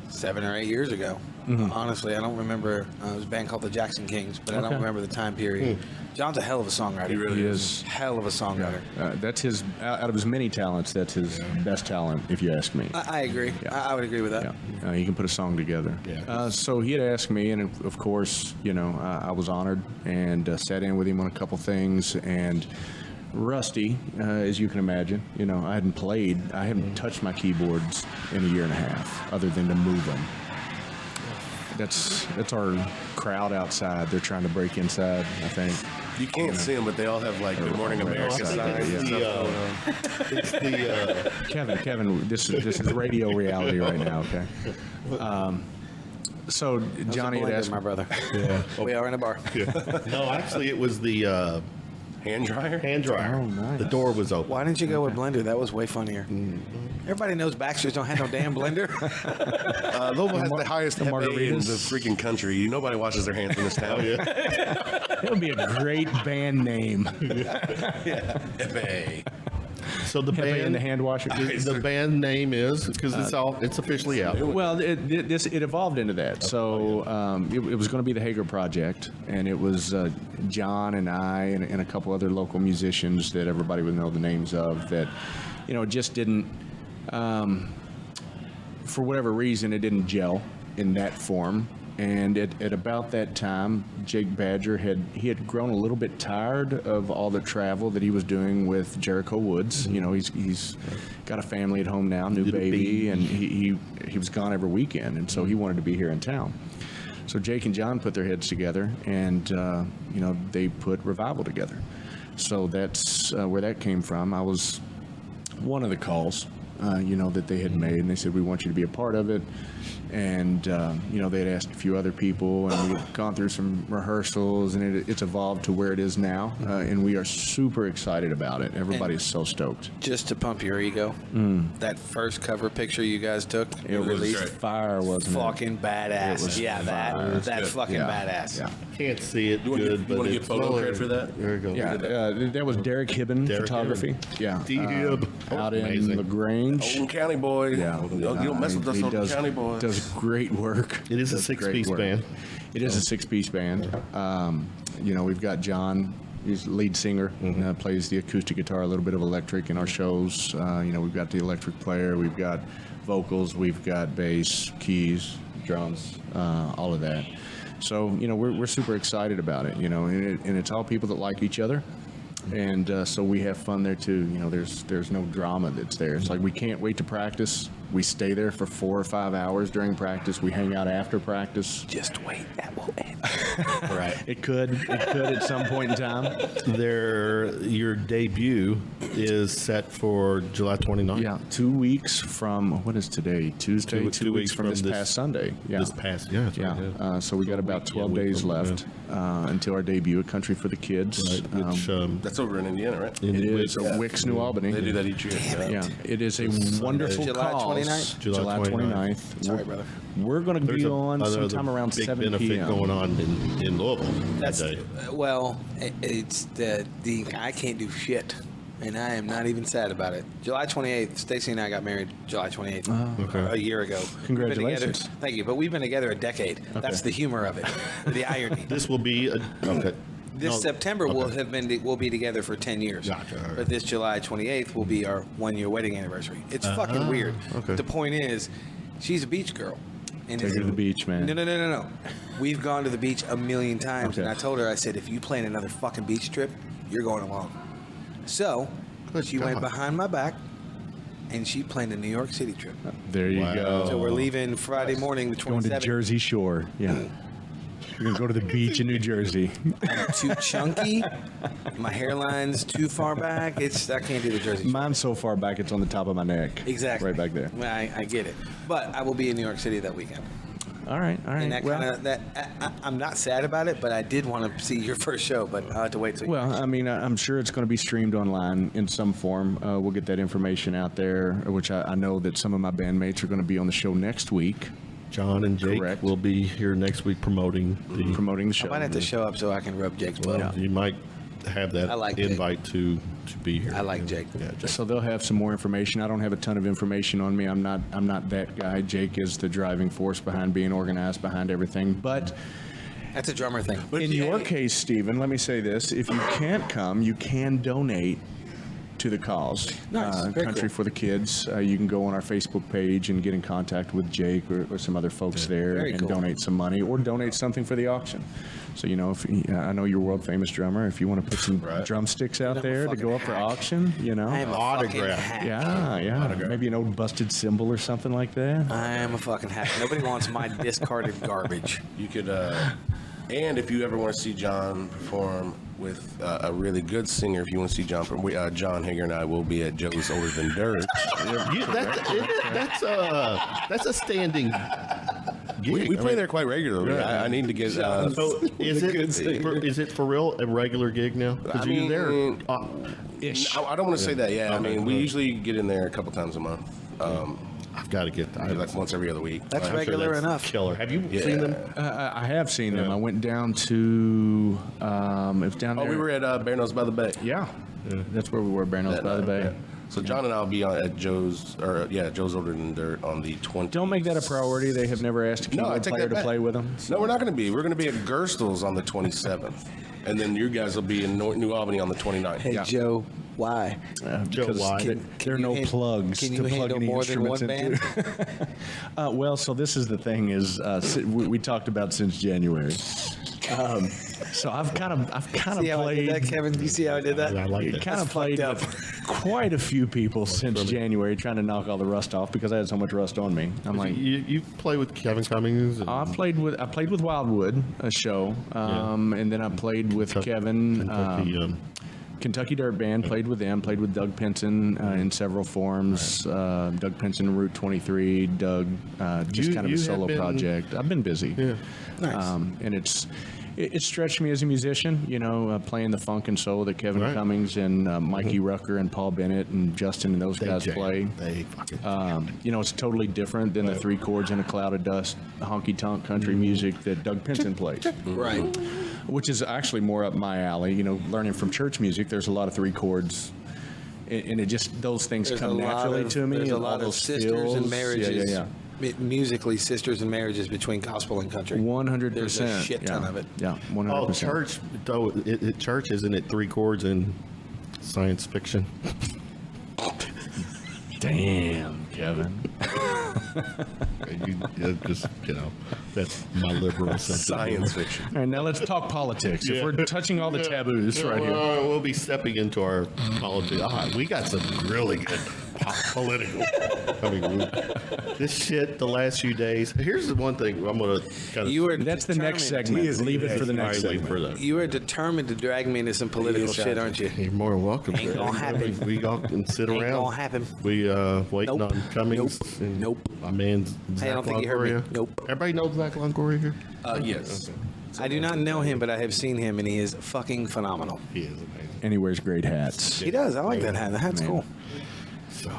7 or 8 years ago. Honestly, I don't remember. It was a band called the Jackson Kings, but I don't remember the time period. John's a hell of a songwriter. He really is. Hell of a songwriter. That's his, out of his many talents, that's his best talent, if you ask me. I agree. I would agree with that. Yeah, he can put a song together. Yeah. So he had asked me, and of course, I was honored and sat in with him on a couple things. And rusty, as you can imagine, I hadn't touched my keyboards in a year and a half, other than to move them. That's our crowd outside. They're trying to break inside, I think. You can't see them, but they all have Good Morning America signs. It's the Kevin, this is radio reality right now, okay? So Johnny had asked my brother. Yeah. We are in a bar. No, actually, it was the Hand dryer? hand dryer. Oh, nice. The door was open. Why didn't you go with blender? That was way funnier. Everybody knows Baxter's don't have no damn blender. Louisville has the highest the FA in margaritas. the freaking country. Nobody washes their hands in this town. That would be a great band name. FA. So the Hefe band, and the hand washer. the band name is because it's officially out. Well, it evolved into that. So it was going to be the Hager Project, and it was John and I and a couple other local musicians that everybody would know the names of that, just didn't, for whatever reason, it didn't gel in that form. And at about that time, Jake Badger had grown a little bit tired of all the travel that he was doing with Jericho Woods. He's got a family at home now, new baby, and he was gone every weekend, and so he wanted to be here in town. So Jake and John put their heads together, and they put Revival together. So that's where that came from. I was one of the calls, that they had made, and they said, we want you to be a part of it. And, they had asked a few other people, and we've gone through some rehearsals, and it's evolved to where it is now. And we are super excited about it. Everybody's so stoked. Just to pump your ego, that first cover picture you guys took, It was released, fire, wasn't it? fucking badass. It was Yeah, fire. that's fucking Yeah. badass. Yeah. Can't see it You wanna good, get- but you wanna get it's photo lower. credit for that? There you go. Yeah, that was Derek Hibben Derek photography. Hibben. Yeah, D-Hib. out in Amazing. LaGrange. Oldham County boy. Yeah, You don't mess with us, he Oldham County boys. does great work. It is a Does great six-piece work. band. It is a six-piece band. We've got John, he's lead singer, plays the acoustic guitar, a little bit of electric in our shows. We've got the electric player, we've got vocals, we've got bass, keys, drums, all of that. So, we're super excited about it, and it's all people that like each other. And so we have fun there too. There's no drama that's there. It's like we can't wait to practice. We stay there for 4 or 5 hours during practice. We hang out after practice. Just wait, that will end. Right. It could at some point in time. Your debut is set for July 29th. Yeah, 2 weeks from, what is today? Tuesday? 2 weeks from this past Sunday. Yeah. This past, yeah. That's right, Yeah. So we got about 12 week days from- left until our debut at Country for the Kids. Right, which, That's over in Indiana, right? It is Wicks, New Albany. They do that each year. Yeah, it is a wonderful July cause. 29th? July 29th. Sorry, brother. We're going to There's be a- on another sometime around big 7 benefit p.m. going on in Louisville That's that day. well, it's the I can't do shit, and I am not even sad about it. July 28th, Stacy and I got married July 28th, a year ago. We've been Congratulations. together- Thank you, but we've been together a decade. That's the humor of it, the irony. This will be okay. This No, September we'll be together for 10 years. Gotcha, all right. But this July 28th will be our 1-year wedding anniversary. It's fucking weird. okay. The point is, she's a beach girl. And Take her to the beach, man. No. We've gone to the beach a million times, and Okay. I told her, I said, if you plan another fucking beach trip, you're going along. So Good she went God. behind my back, and she planned a New York City trip. There you Wow. go. So we're leaving Friday morning, the 27th. Going to Jersey Shore. Yeah. We're going to go to the beach in New Jersey. Too chunky. My hairline's too far back. I can't do the Jersey Shore. Mine's so far back, it's on the top of my neck. Exactly. Right back there. Well, I get it. But I will be in New York City that weekend. All right. And that I'm not sad about it, but I did want to see your first show, but I'll have to wait till Well, I mean, I'm sure it's going to be streamed online in some form. We'll get that information out there, which I know that some of my bandmates are going to be on the show next week, John and Jake Correct. will be here next week promoting the. promoting the show. I might have to show up so I can rub Jake's butt. Well, you might have that I like Jake. invite to be here. I like Jake. Yeah, Jake. So they'll have some more information. I don't have a ton of information on me. I'm not that guy. Jake is the driving force behind being organized, behind everything. But That's a drummer thing. in your case, Stephen, let me say this: if you can't come, you can donate to the cause. Nice. Very Country cool. for the Kids. You can go on our Facebook page and get in contact with Jake or some other folks there Very and cool. donate some money or donate something for the auction. So, if I know you're a world famous drummer, if you want to put some drumsticks out I'm a there to fucking go up for hack. auction, I am a fucking Autograph. hack. yeah, maybe an old busted cymbal or something like that. I am a fucking hack. Nobody wants my discarded garbage. You could, and if you ever want to see John perform with a really good singer, if you want to see John, John Hager and I will be at Joe's Older Than Dirt. That's a standing gig. We play there quite regularly. I need to get. So is it for real a regular gig now? Because you're there. I don't want to say that. Yeah, I mean, we usually get in there a couple times a month. I've got to get that. Like once every other week. That's regular enough. Killer. Have you seen them? I have seen them. I went down to it was down there. We were at Bear Nose by the Bay. Yeah, that's where we were, Bear Nose by the Bay. Yeah. So John and I will be at Joe's Older Than Dirt on the 20th. Don't make that a priority. They have never asked a keyboard player to play with them. No, we're not going to be. We're going to be at Gerstl's on the 27th. And then you guys will be in New Albany on the 29th. Hey, Joe, why? Joe, why? There are no plugs Can to you plug handle any more than instruments one into. band? Well, so this is the thing is we talked about since January. So I've kind of See how I did that, played. Kevin? You see how I did that? I like that. Kind of played with quite a few people since January, trying to knock all the rust off because I had so much rust on me. I'm like, You play with Kevin Cummings? And I played with Wildwood, a show, and then I played with Kevin. Kentucky Dirt Band, played with them, played with Doug Pinson in several forms. Doug Pinson, Route 23, Doug, just kind of a solo project. I've been busy. Yeah. Nice. And it stretched me as a musician, playing the funk and soul that Kevin Cummings and Mikey Rucker and Paul Bennett and Justin and those guys play. They fucking It's totally different than the three chords in a cloud of dust, honky-tonk country music that Doug Pinson plays. Right. Which is actually more up my alley. Learning from church music, there's a lot of three chords. And it just, those things come naturally to me. There's a lot of sisters and marriages. Yeah. Musically, sisters and marriages between gospel and country. 100%. There's a shit ton of it. Yeah, 100%. Oh, church, though, church, isn't it three chords in science fiction? Damn, Kevin. That's my liberal Science fiction. All right, now let's talk politics. If we're touching all the taboos right here. We'll be stepping into our politics. We got some really good political. This shit the last few days. Here's the one thing I'm going to kind of. That's the next segment. Leave it for the next segment. You are determined to drag me into some political shit, aren't you? You're more than welcome. Ain't gonna happen. We all can sit around. Ain't gonna happen. We waiting Nope. on Cummings. Nope. and Nope. My man Zach I don't think you heard me. Longoria. Nope. Everybody knows Zach Longoria here? Yes. I do not know him, but I have seen him, and he is fucking phenomenal. He is amazing. And he wears great hats. He does. I like that hat. The hat's cool. So,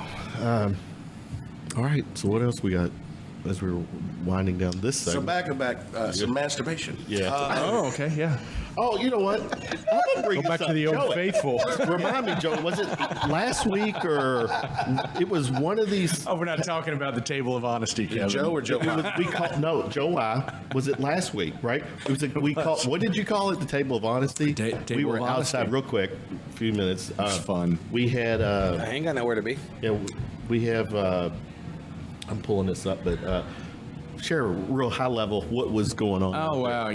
all right. So what else we got as we're winding down this So segment? back to back, some masturbation. Yeah. Oh, okay, yeah. Oh, you know what? I'm gonna bring Go back this to up. the old Joey, faithful. Remind me, Joe. Was it last week or it was one of these? Oh, we're not talking about the table of honesty, Kevin. Joe or Joe? We called no Joe. Was it last week? Right? It was. We called. What did you call it? The table of honesty. Table we were of outside honesty. real quick. A few minutes. It's fun. We had. I ain't got nowhere to be. Yeah. We have. I'm pulling this up, but. Share a real high level what was going on. Oh wow!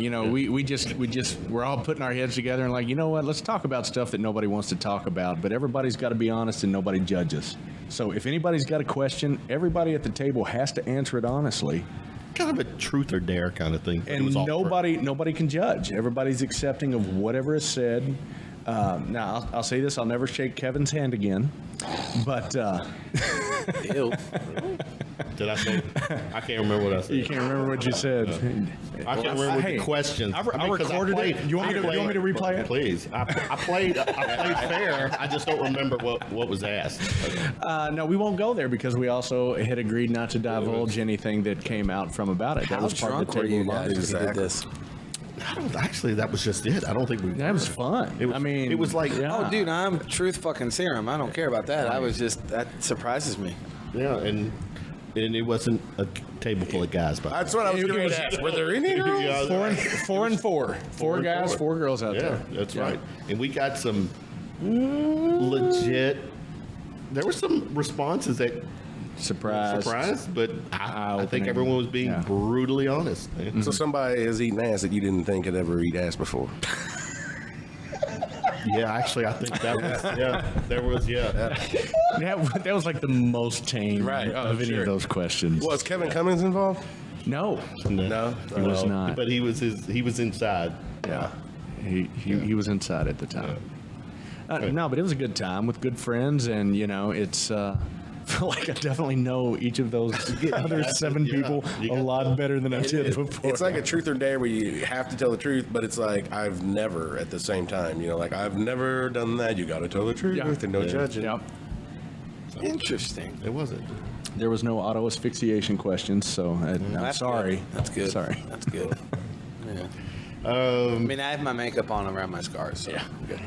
We're all putting our heads together and like, you know what? Let's talk about stuff that nobody wants to talk about, but everybody's got to be honest and nobody judges. So if anybody's got a question, everybody at the table has to answer it honestly, Kind of a truth or dare kind of thing. It and was all nobody can judge. Everybody's accepting of whatever is said. Now I'll say this: I'll never shake Kevin's hand again, but. Ew. Did I say? I can't remember what I said. You can't remember what you said. I can't remember what Hey, the questions. I recorded it. You want me to replay it? Please. I played fair. I just don't remember what was asked. No, we won't go there because we also had agreed not to divulge anything that came out from about it. That How was part of drunk the were table you of guys honesty. when you did this? Actually, that was just it. I don't think we. That was fun. It was, I mean, it was like Oh, dude, I'm truth fucking serum. I don't care about that. I was just, that surprises me. yeah, and it wasn't a table full of guys, but That's what I was going to ask. Were there any girls? Yeah, four and four. Four and guys, four. 4 girls out yeah, there. that's right. And we got some legit. There were some responses that surprised, but I think everyone was being brutally honest. Man. So somebody has eaten ass that you didn't think had ever eaten ass before. Yeah, actually, I think that was there was That was like the most tame Right. Oh, of any sure. of those questions. Was Kevin Cummings involved? No, No. he was not. But he was inside. Yeah, he was inside at the time. No, but it was a good time with good friends, and it's feel like I definitely know each of those other 7 people a lot better than I did before. It's like a truth or dare where you have to tell the truth, but it's like I've never at the same time. Like I've never done that. You got to tell the truth and no judging. Yep. Interesting. It wasn't. There was no auto asphyxiation questions, so I'm sorry. Good. That's good. Sorry. That's good. Yeah. I mean, I have my makeup on around my scars. So I'm good.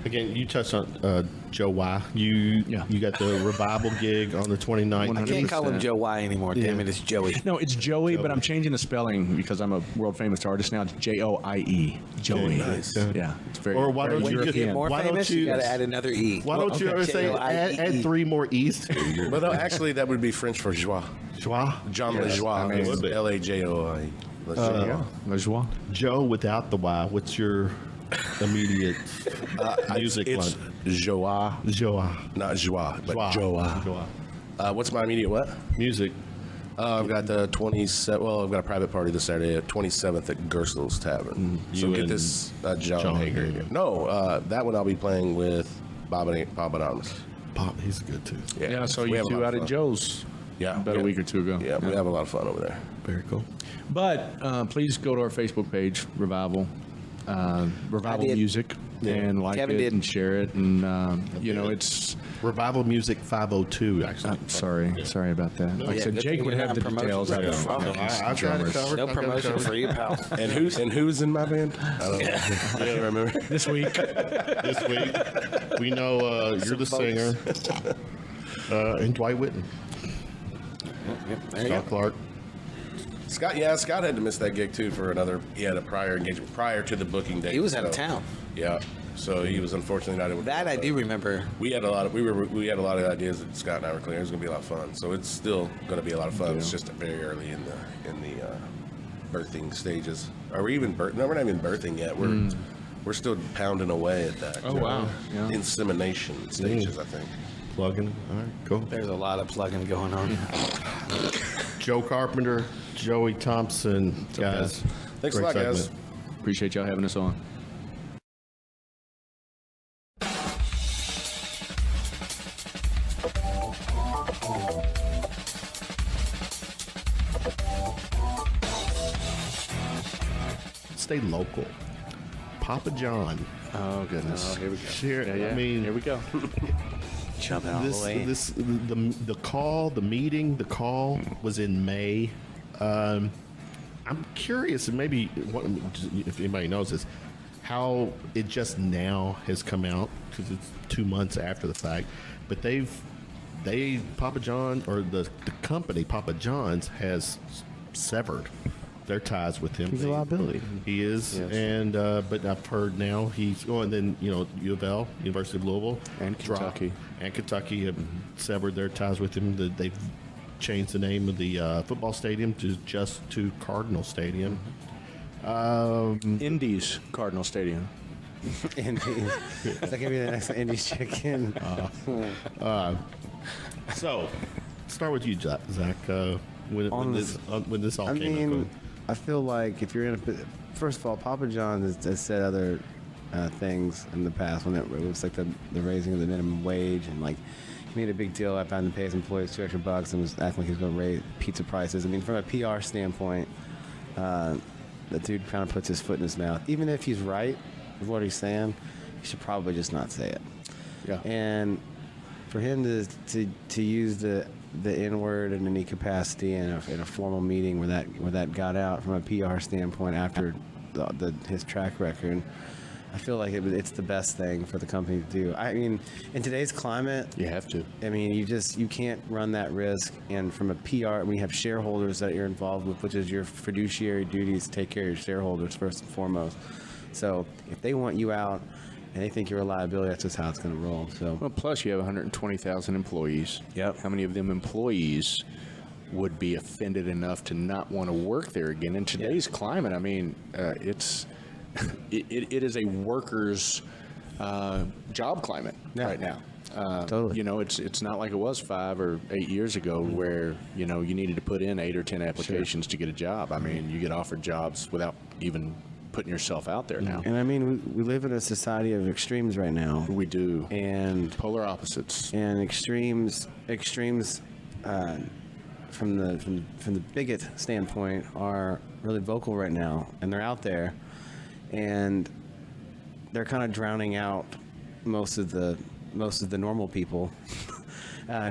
Again, you touched on Joe Y. You got the revival gig on the 29th. I can't call him Joe Y anymore. Damn it, it's Joey. No, it's Joey, but I'm changing the spelling because I'm a world famous artist now. It's Joie. Joey. Nice. Yeah, it's very. Or why don't very you To just get more why don't famous, you got to add another E. Why don't you ever say add 3 more E's to it? But no, actually, that would be French for joie. Joie? John LaJoie. I mean, L-A-J-O-I. La joie. Joe without the Y. What's your immediate music It's line? joie, Joie. not joie, but Joie. joie. What's my immediate what? Music. I've got the 27th. Well, I've got a private party this Saturday at 27th at Gerstl's Tavern. So You get and this John John Hager. Hager. No, that one I'll be playing with Bob Anonymous. Pop, he's good too. Yeah, so we you have a lot 2 of out at fun. Joe's. Yeah, About a week or 2 ago. Yeah, we have a lot of fun over there. Very cool. But please go to our Facebook page, Revival did. Music, and like Kevin it did. and share it. And, it's... Revival Music 502, actually. Sorry about that. Like I said, good Jake thing would you're have the not details. I promoting. don't know. I got it covered. No I got it promotion covered. for you, pal. And who's in my band? I don't know. I don't remember. This week. This week, we know you're the singer. And Dwight Whitten. There you Scott go. Clark. Scott had to miss that gig too for another. He had a prior engagement prior to the booking date. He was out of so- town. Yeah, so he was unfortunately not able to. That I do remember. We had a lot of had a lot of ideas that Scott and I were clearing. It was gonna be a lot of fun. So it's still gonna be a lot of fun. It's just very early in the birthing stages. Are we even birthing? No, we're not even birthing yet. We're still pounding away at that. Oh, wow. Yeah. Insemination stages, I think. Plugging. All right, cool. There's a lot of plugging going on. Joe Carpenter, Joey Thompson, guys. Thanks a Great lot, guys. segment. Appreciate y'all having us on. Stay local. Papa John. Oh, goodness. Here we go. Here, I mean, Here we go. Jump out of the way. The call was in May. I'm curious, and maybe if anybody knows this, how it just now has come out because it's 2 months after the fact. But Papa John, or the company Papa John's, has severed their ties with him. He's a liability. He is, Yes. and but I've heard now he's going. Then U of L, University of Louisville, And Kentucky. and Kentucky have severed their ties with him. They've changed the name of the football stadium to Cardinal Stadium. Indies Cardinal Stadium. Indies. Is that gonna be the next Indies chicken? So, start with you, Zach. When this all I came mean, up. I feel like if you're in a, first of all, Papa John's has said other things in the past when it was like the raising of the minimum wage, and like he made a big deal about having to pay his employees $2 extra and was acting like he was going to raise pizza prices. I mean, from a PR standpoint, the dude kind of puts his foot in his mouth. Even if he's right with what he's saying, he should probably just not say it. Yeah. And for him to use the N-word in any capacity in a formal meeting where that got out from a PR standpoint after his track record, I feel like it's the best thing for the company to do. I mean, in today's climate, You have to. I mean, you can't run that risk. And from a PR, we have shareholders that you're involved with, which is your fiduciary duties to take care of your shareholders first and foremost. So if they want you out and they think you're a liability, that's just how it's going to roll. So Well, plus you have 120,000 employees. Yep. How many of them employees would be offended enough to not want to work there again? In today's climate, I mean, it is a worker's job climate right now. Totally. You know, it's not like it was 5 or 8 years ago where, you know, you needed to put in 8 or 10 applications to get a job. I mean, you get offered jobs without even putting yourself out there now. And I mean, we live in a society of extremes right now. We do. And Polar opposites. And extremes from the bigot standpoint are really vocal right now, and they're out there, and they're kind of drowning out most of the normal people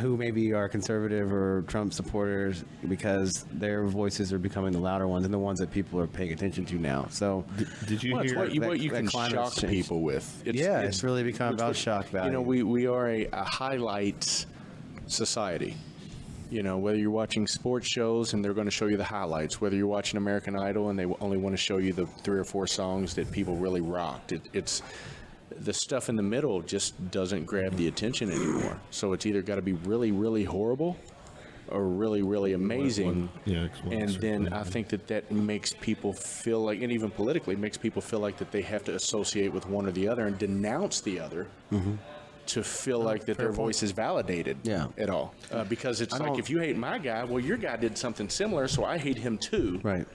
who maybe are conservative or Trump supporters, because their voices are becoming the louder ones and the ones that people are paying attention to now. So, did you hear what you can shock people with? It's really become about shock value. You know, we are a highlights society. You know, whether you're watching sports shows and they're going to show you the highlights, whether you're watching American Idol and they only want to show you the 3 or 4 songs that people really rocked. It's the stuff in the middle just doesn't grab the attention anymore. So it's either got to be really, really horrible or really, really amazing. And then I think that makes people feel like, and even politically, makes people feel like that they have to associate with one or the other and denounce the other. To feel like that their voice is validated at all. Because it's like, if you hate my guy, well, your guy did something similar, so I hate him too. Right.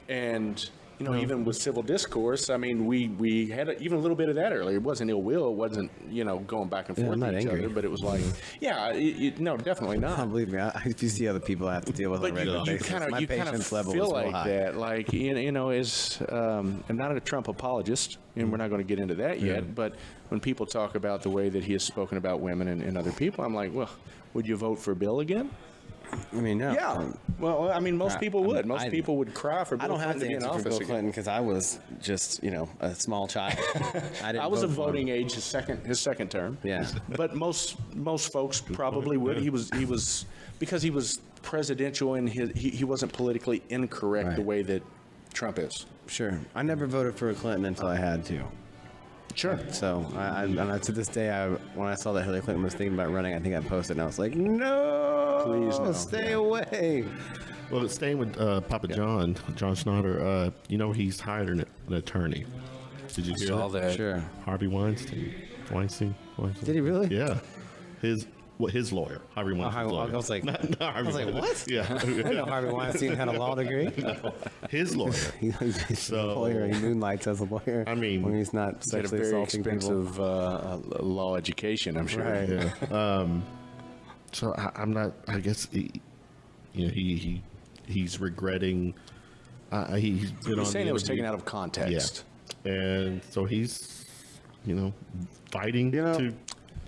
And, you know, even with civil discourse, I mean, we had even a little bit of that earlier. It wasn't ill will. It wasn't, you know, going back and forth with each other. But it was like, no, definitely not. Believe me, if you see other people I have to deal with on a regular basis, my patience level feel is like high. that. Like, you know, I'm not a Trump apologist, and we're not going to get into that yet, but when people talk about the way that he has spoken about women and other people, I'm like, well, would you vote for Bill again? I mean, no. Yeah. Well, I mean, most people would. Most people would cry for Bill Clinton to be in office again. I don't have to answer for Bill Clinton because I was just, you know, a small child. I was of voting age his second term. Yeah. But most folks probably would. He was because he was presidential and he wasn't politically incorrect the way that Trump is. Sure. I never voted for Clinton until I had to. Sure. So, to this day, when I saw that Hillary Clinton was thinking about running, I think I posted, and I was like, no, please no. Stay away. Well, staying with Papa John Schnatter, you know, he's hired an attorney. Did you hear that? Sure. Harvey Weinstein. Did he really? Yeah. His lawyer, Harvey Weinstein's lawyer. I was like, what? Yeah. I didn't know Harvey Weinstein had a law degree. His lawyer. He's a lawyer. He moonlights as a lawyer. I mean, when he's not sexually assaulting people. He had a very expensive law education, I'm sure. Right. Yeah. So I'm not. I guess he's regretting. He's been saying it was taken out of context. Yeah. And so he's, fighting to.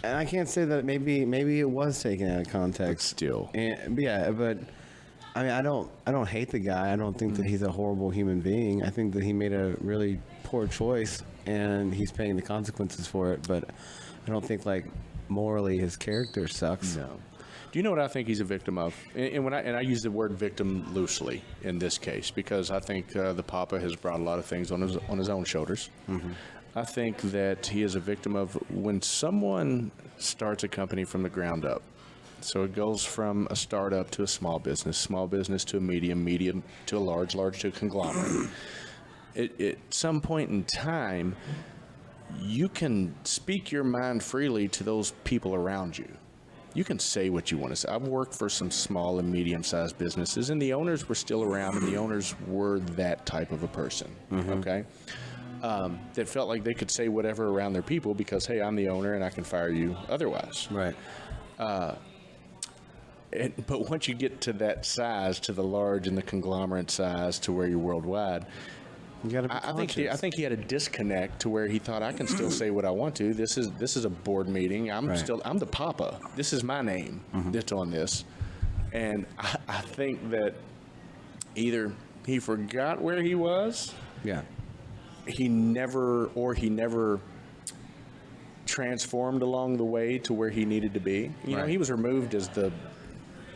And I can't say that maybe it was taken out of context. But still. But I mean, I don't hate the guy. I don't think that he's a horrible human being. I think that he made a really poor choice, and he's paying the consequences for it. But I don't think, like, morally his character sucks. No. Do you know what I think he's a victim of? And I use the word victim loosely in this case because I think the Papa has brought a lot of things on his own shoulders. Mm-hmm. I think that he is a victim of when someone starts a company from the ground up. So it goes from a startup to a small business to a medium to a large to a conglomerate. At some point in time, you can speak your mind freely to those people around you. You can say what you want to say. I've worked for some small and medium-sized businesses, and the owners were still around, and the owners were that type of a person, okay? That felt like they could say whatever around their people because, hey, I'm the owner and I can fire you otherwise. Right. But once you get to that size, to the large and the conglomerate size, to where you're worldwide, you gotta be conscious. I think he had a disconnect to where he thought I can still say what I want to. This is a board meeting. I'm the Papa. This is my name that's on this, and I think that either he forgot where he was. Yeah. He never transformed along the way to where he needed to be. You know, he was removed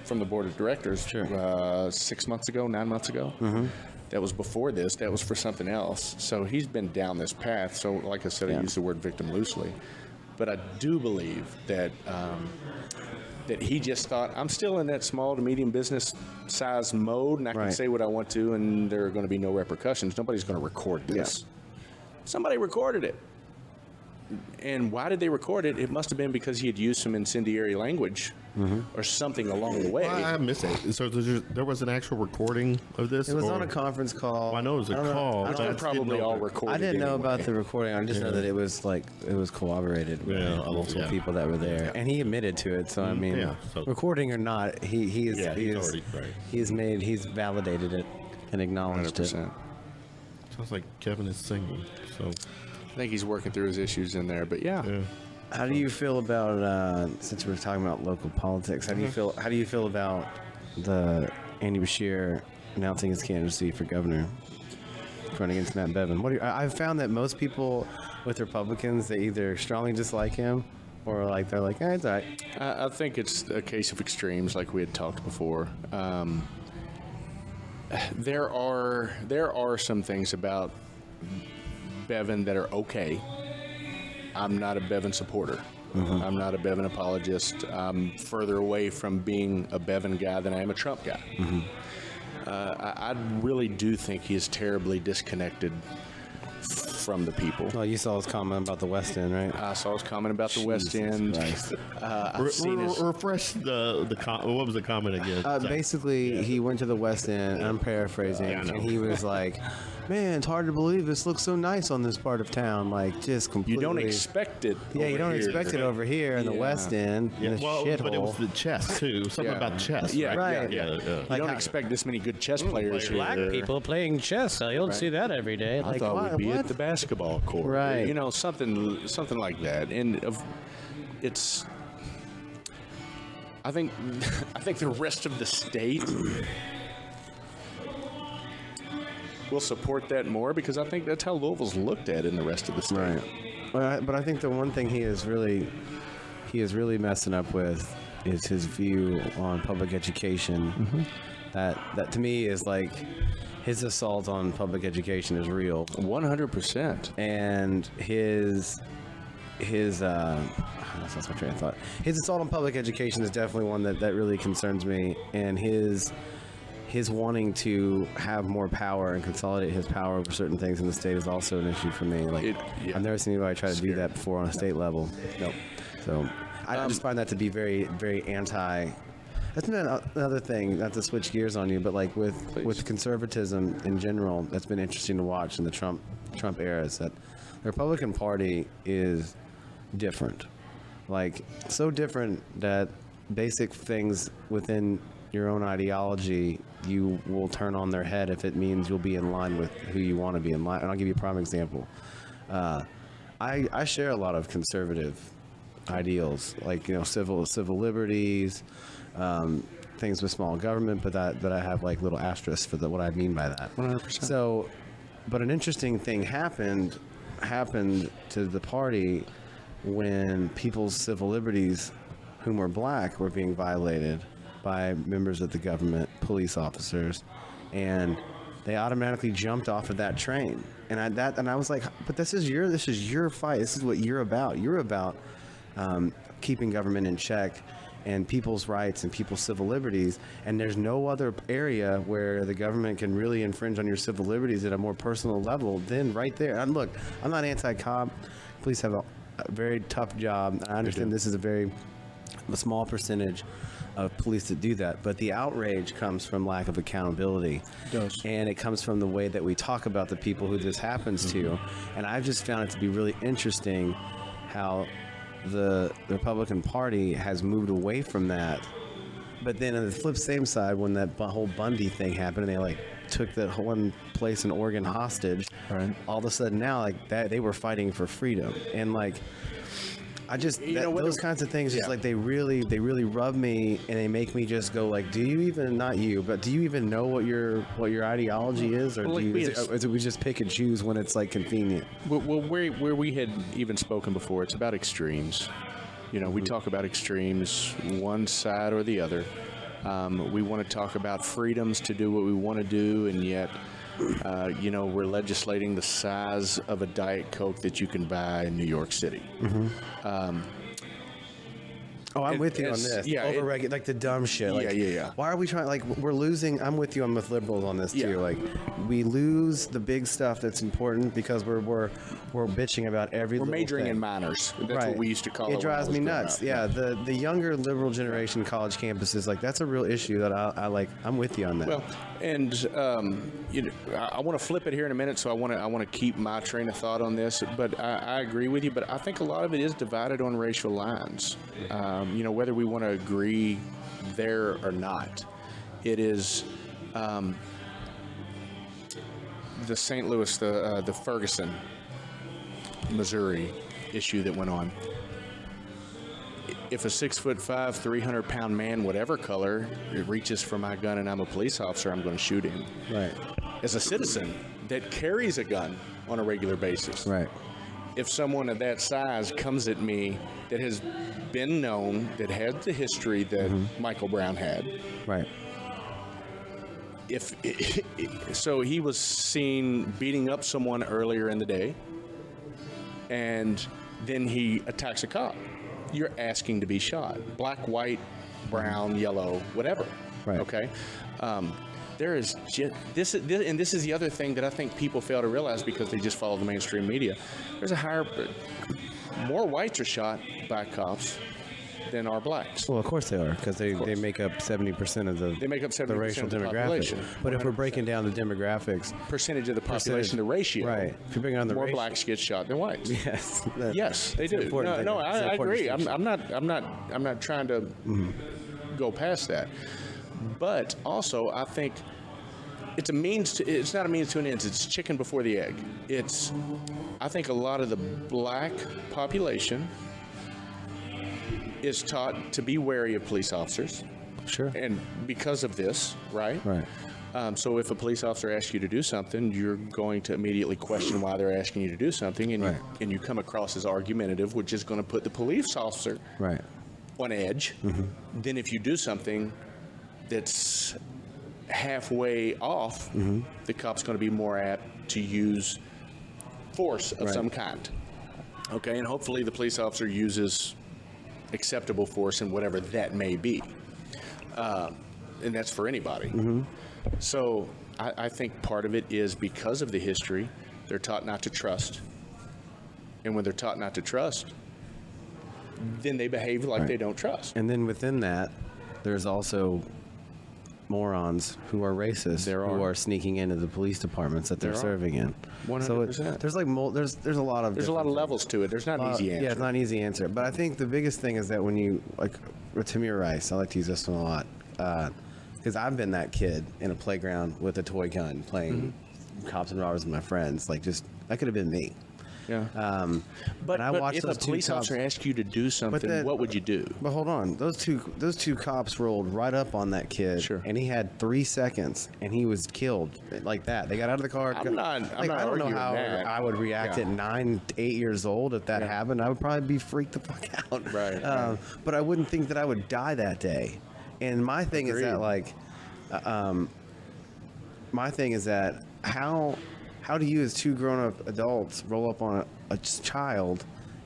from the board of directors 6 months ago, 9 months ago. Mm-hmm. That was before this. That was for something else. So he's been down this path. So, like I said, I use the word victim loosely. But I do believe that that he just thought, I'm still in that small to medium business size mode, and I can say what I want to, and there are going to be no repercussions. Nobody's going to record this. Yeah. Somebody recorded it. And why did they record it? It must have been because he had used some incendiary language or something along the way. Well, I missed it. So there was an actual recording of this? It was on a conference call. Well, I know it was a call. Which are probably all recorded. I didn't know anyway. about the recording. I just know that it was corroborated with multiple people that were there, and he admitted to it. So I mean, recording or not, he's validated it and acknowledged 100%. It. Sounds like Kevin is singing. So I think he's working through his issues in there. But yeah. How do you feel about since we're talking about local politics? How do you feel? How do you feel about the Andy Beshear announcing his candidacy for governor, running against Matt Bevin? I've found that most people with Republicans, they either strongly dislike him or like they're like, it's all right. I think it's a case of extremes, like we had talked before. There are some things about Bevin that are okay. I'm not a Bevin supporter. I'm not a Bevin apologist. I'm further away from being a Bevin guy than I am a Trump guy. I really do think he is terribly disconnected from the people. Well, you saw his comment about the West End, right? I saw his comment about the West End. Refresh what was the comment again? Basically, he went to the West End, I'm paraphrasing, and he was like, man, it's hard to believe this looks so nice on this part of town. Like, just completely. You don't expect it. Yeah, you don't expect it over here in the West End. Yeah. Well, but it was the chess, too. Something about chess. Yeah, right. Yeah. You don't expect this many good chess players here. Black people playing chess. So you don't see that every day. I thought we'd be at the basketball court. Right. You know, something like that. And it's... I think the rest of the state will support that more because I think that's how Louisville's looked at in the rest of the state. Right. But I think the one thing he is really messing up with is his view on public education. That to me is like his assault on public education is real. 100%. And his that's my train of thought. His assault on public education is definitely one that really concerns me, and his wanting to have more power and consolidate his power over certain things in the state is also an issue for me. Like, I've never seen anybody try to do that before on a state level. Nope. So I just find that to be very, very anti. That's another thing, not to switch gears on you, but like with conservatism in general, that's been interesting to watch in the Trump era, is that the Republican Party is different. Like, so different that basic things within your own ideology, you will turn on their head if it means you'll be in line with who you want to be in line. And I'll give you a prime example. I share a lot of conservative ideals, like, you know, civil liberties, things with small government, but that I have like little asterisks for what I mean by that. 100%. So, but an interesting thing happened to the party when people's civil liberties, whom were black, were being violated by members of the government, police officers, and they automatically jumped off of that train. And I was like, but this is your fight. This is what you're about. You're about keeping government in check and people's rights and people's civil liberties. And there's no other area where the government can really infringe on your civil liberties at a more personal level than right there. And look, I'm not anti-cop. Police have a very tough job. I understand this is a small percentage of police that do that, but the outrage comes from lack of accountability. It does. And it comes from the way that we talk about the people who this happens to. And I've just found it to be really interesting how the Republican Party has moved away from that. But then on the same side, when that whole Bundy thing happened and they like took that one place in Oregon hostage, right, all of a sudden now like that they were fighting for freedom. And like I just those kinds of things just like they really rub me, and they make me just go like, do you even know what your ideology is, or is it we just pick and choose when it's like convenient? Well, where we had even spoken before, it's about extremes. You know, we talk about extremes, one side or the other. We want to talk about freedoms to do what we want to do, and yet, we're legislating the size of a Diet Coke that you can buy in New York City. Oh, I'm with you on this. Yeah, like the dumb shit. Like, yeah. Why are we trying? Like, we're losing. I'm with you. I'm with liberals on this too. Like, we lose the big stuff that's important because we're bitching about every. We're little majoring thing. in minors. That's what we used to call it. It drives me nuts. Yeah, the younger liberal generation college campuses, like that's a real issue that I like. I'm with you on that. Well, and I want to flip it here in a minute, so I want to keep my train of thought on this. But I agree with you. But I think a lot of it is divided on racial lines. Whether we want to agree there or not, it is the St. Louis, the Ferguson, Missouri issue that went on. If a 6'5", 300-pound man, whatever color, reaches for my gun and I'm a police officer, I'm going to shoot him. Right. As a citizen that carries a gun on a regular basis. Right. If someone of that size comes at me that has been known, that had the history that Michael Brown had. Right. So he was seen beating up someone earlier in the day, and then he attacks a cop. You're asking to be shot. Black, white, brown, yellow, whatever. Right. Okay. There is just this is the other thing that I think people fail to realize because they just follow the mainstream media. There's more whites are shot by cops than are blacks. Well, of course they are, because they make up 70% of the racial of the demographic. population. But if we're breaking down the demographics, Percentage of the population, the ratio. right? If you bring on the more ratio, blacks get shot than whites. yes, Yes, they do. important No, thing. It's an I important agree. distinction. I'm not trying to go past that. But also, I think it's not a means to an end. It's chicken before the egg. I think a lot of the black population is taught to be wary of police officers. Sure. And because of this, right? Right. So if a police officer asks you to do something, you're going to immediately question why they're asking you to do something, and you come across as argumentative, which is going to put the police officer on edge. Then if you do something that's halfway off, the cop's going to be more apt to use force of some kind. Okay, and hopefully the police officer uses acceptable force and whatever that may be. And that's for anybody. So I think part of it is because of the history, they're taught not to trust. And when they're taught not to trust, then they behave like they don't trust. And then within that, there's also morons who are racist who are sneaking into the police departments that they're serving in. 100%. So there's like there's a lot of levels to it. There's not an easy answer. Yeah, it's not an easy answer. But I think the biggest thing is that when you like Tamir Rice, I like to use this one a lot because I've been that kid in a playground with a toy gun playing cops and robbers with my friends. Like that could have been me. Yeah. But if a police officer asked you to do something, what would you do? But hold on, those two cops rolled right up on that kid, and he had 3 seconds, and he was killed like that. They got out of the car. I don't know how I would react at 9, 8 years old if that happened. I would probably be freaked the fuck out. Right. But I wouldn't think that I would die that day. And my thing is that how do you, as two grown-up adults, roll up on a child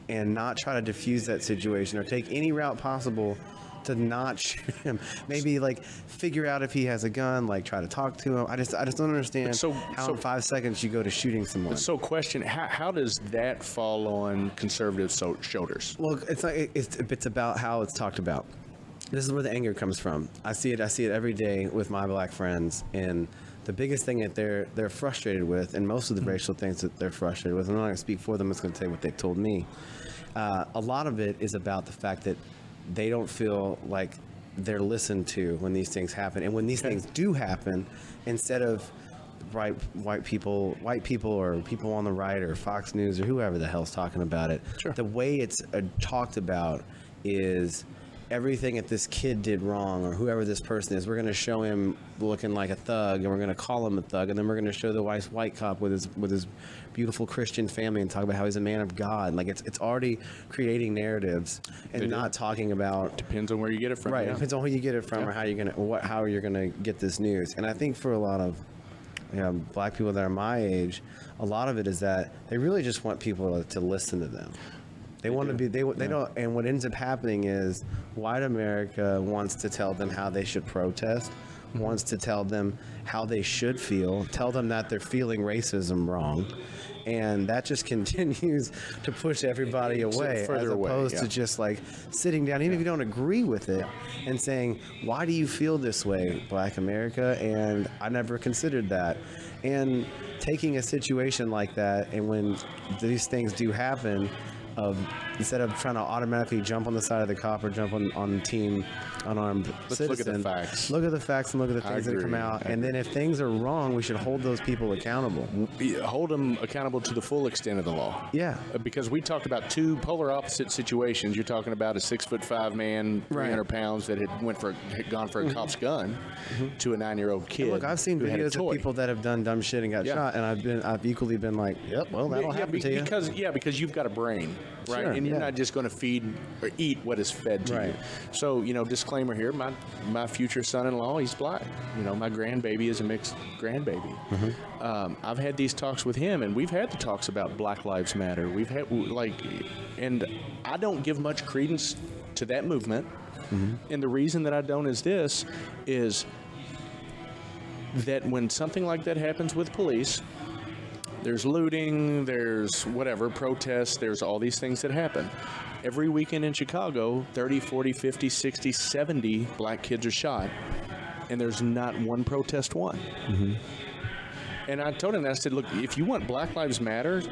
and not try to diffuse that situation or take any route possible to not shoot him? Maybe like figure out if he has a gun, like try to talk to him. I just don't understand how in 5 seconds you go to shooting someone. So question, how does that fall on conservative shoulders? Well, it's about how it's talked about. This is where the anger comes from. I see it every day with my black friends, and the biggest thing that they're frustrated with, and most of the racial things that they're frustrated with, I'm not going to speak for them, I'm just going to tell you what they've told me. A lot of it is about the fact that they don't feel like they're listened to when these things happen. And when these things do happen, instead of white people or people on the right or Fox News or whoever the hell's talking about it, the way it's talked about is everything that this kid did wrong, or whoever this person is, we're going to show him looking like a thug, and we're going to call him a thug, and then we're going to show the white cop with his beautiful Christian family and talk about how he's a man of God. Like it's already creating narratives and not talking about. Depends on where you get it from. Right. It depends on who you get it from or how you're going to get this news. And I think for a lot of black people that are my age, a lot of it is that they really just want people to listen to them. They want to be. They don't. And what ends up happening is white America wants to tell them how they should protest, wants to tell them how they should feel, tell them that they're feeling racism wrong. And that just continues to push everybody away, as opposed to just like sitting down, even if you don't agree with it, and saying, why do you feel this way, Black America? And I never considered that. And taking a situation like that, and when these things do happen, instead of trying to automatically jump on the side of the cop or jump on team unarmed citizen, look at the facts. Look at the facts and look at the things that come out. And then if things are wrong, we should hold those people accountable. Hold them accountable to the full extent of the law. Yeah. Because we talked about two polar opposite situations. You're talking about a 6'5" man, 300 pounds that had gone for a cop's gun to a 9-year-old kid. And look, I've seen videos of people that have done dumb shit and got shot, and I've equally been like, yep, well, that'll happen to you. Because you've got a brain, right? Sure, and you're not just going to feed or eat what is fed to you. So, disclaimer here, my future son-in-law, he's Black. My grandbaby is a mixed grandbaby. I've had these talks with him, and we've had the talks about Black Lives Matter. We've had, and I don't give much credence to that movement. And the reason that I don't is that when something like that happens with police, there's looting, there's whatever, protests, there's all these things that happen. Every weekend in Chicago, 30, 40, 50, 60, 70 Black kids are shot, and there's not one protest won. And I told him that, I said, look, if you want Black Lives Matter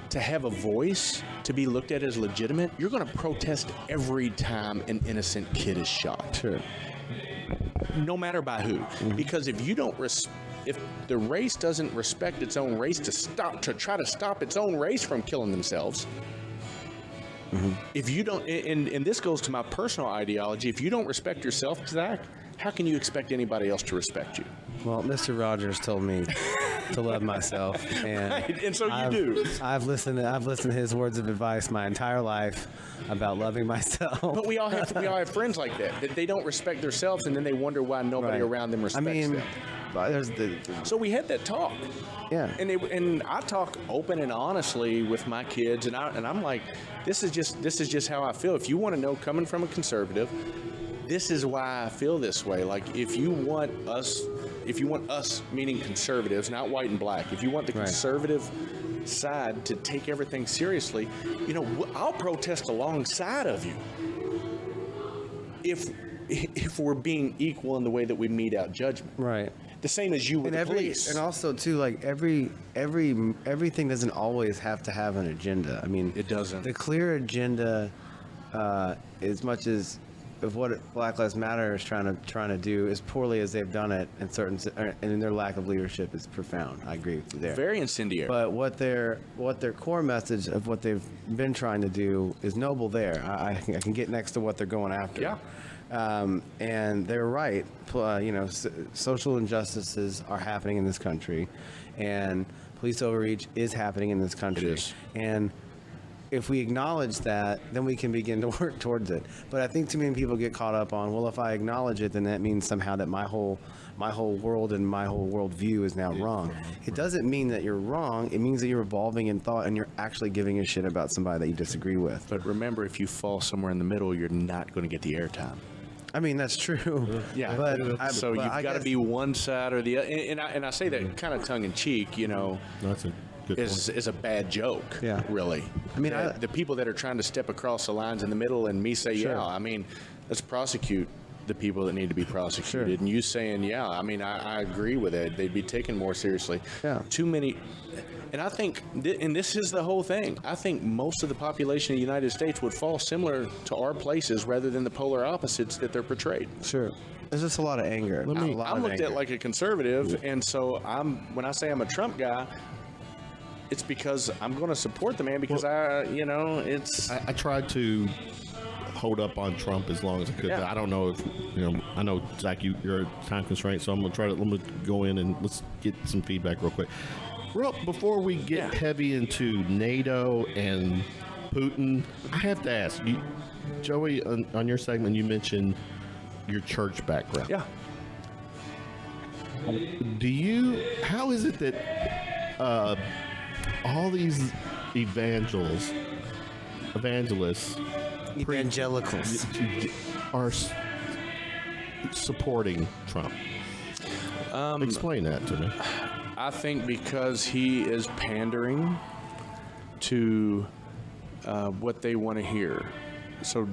to have a voice, to be looked at as legitimate, you're going to protest every time an innocent kid is shot. Sure. No matter by who. Because if you don't if the race doesn't respect its own race to try to stop its own race from killing themselves, if you don't, and this goes to my personal ideology, if you don't respect yourself, Zach, how can you expect anybody else to respect you? Well, Mr. Rogers told me to love myself, and, and so you do. I've listened to his words of advice my entire life about loving myself. But we all have friends like that they don't respect themselves, and then they wonder why nobody around them respects them. So we had that talk. Yeah. And I talk open and honestly with my kids, and I'm like, this is just how I feel. If you want to know, coming from a conservative, this is why I feel this way. Like, if you want us, meaning conservatives, not white and black, if you want the conservative side to take everything seriously, I'll protest alongside of you. If we're being equal in the way that we mete out judgment. Right. The same as you with the police. And also, too, like, everything doesn't always have to have an agenda. I mean, it doesn't. The clear agenda, as much as of what Black Lives Matter is trying to do, as poorly as they've done it and their lack of leadership is profound. I agree with you there. Very incendiary. But what their core message of what they've been trying to do is noble. There, I can get next to what they're going after. Yeah. And they're right. Social injustices are happening in this country, and police overreach is happening in this country. It is. And if we acknowledge that, then we can begin to work towards it. But I think too many people get caught up on, well, if I acknowledge it, then that means somehow that my whole world and my whole worldview is now wrong. It doesn't mean that you're wrong. It means that you're evolving in thought and you're actually giving a shit about somebody that you disagree with. But remember, if you fall somewhere in the middle, you're not going to get the airtime. I mean, that's true. Yeah. But you've got to be one side or the other. And I say that kind of tongue in cheek, That's a good is a bad joke. Yeah. Really. I mean, the people that are trying to step across the lines in the middle and me say, Sure. yeah, I mean, let's prosecute the people that need to be prosecuted. Sure. And you saying, yeah, I mean, I agree with it. They'd be taken more seriously. Yeah. Too many. And I think, and this is the whole thing, I think most of the population of the United States would fall similar to our places rather than the polar opposites that they're portrayed. Sure. There's just a lot of anger. I'm looked at like a conservative, and so when I say I'm a Trump guy, it's because I'm going to support the man because I tried to hold up on Trump as long as I could. Yeah. I don't know if I know, Zach, you're a time constraint, so I'm gonna let me go in and let's get some feedback real quick. Before we get heavy into NATO and Putin, I have to ask you, Joey, on your segment, you mentioned your church background. Yeah. How is it that all these evangelists evangelists, Evangelicals. are supporting Trump? Explain that to me. I think because he is pandering to what they want to hear. So,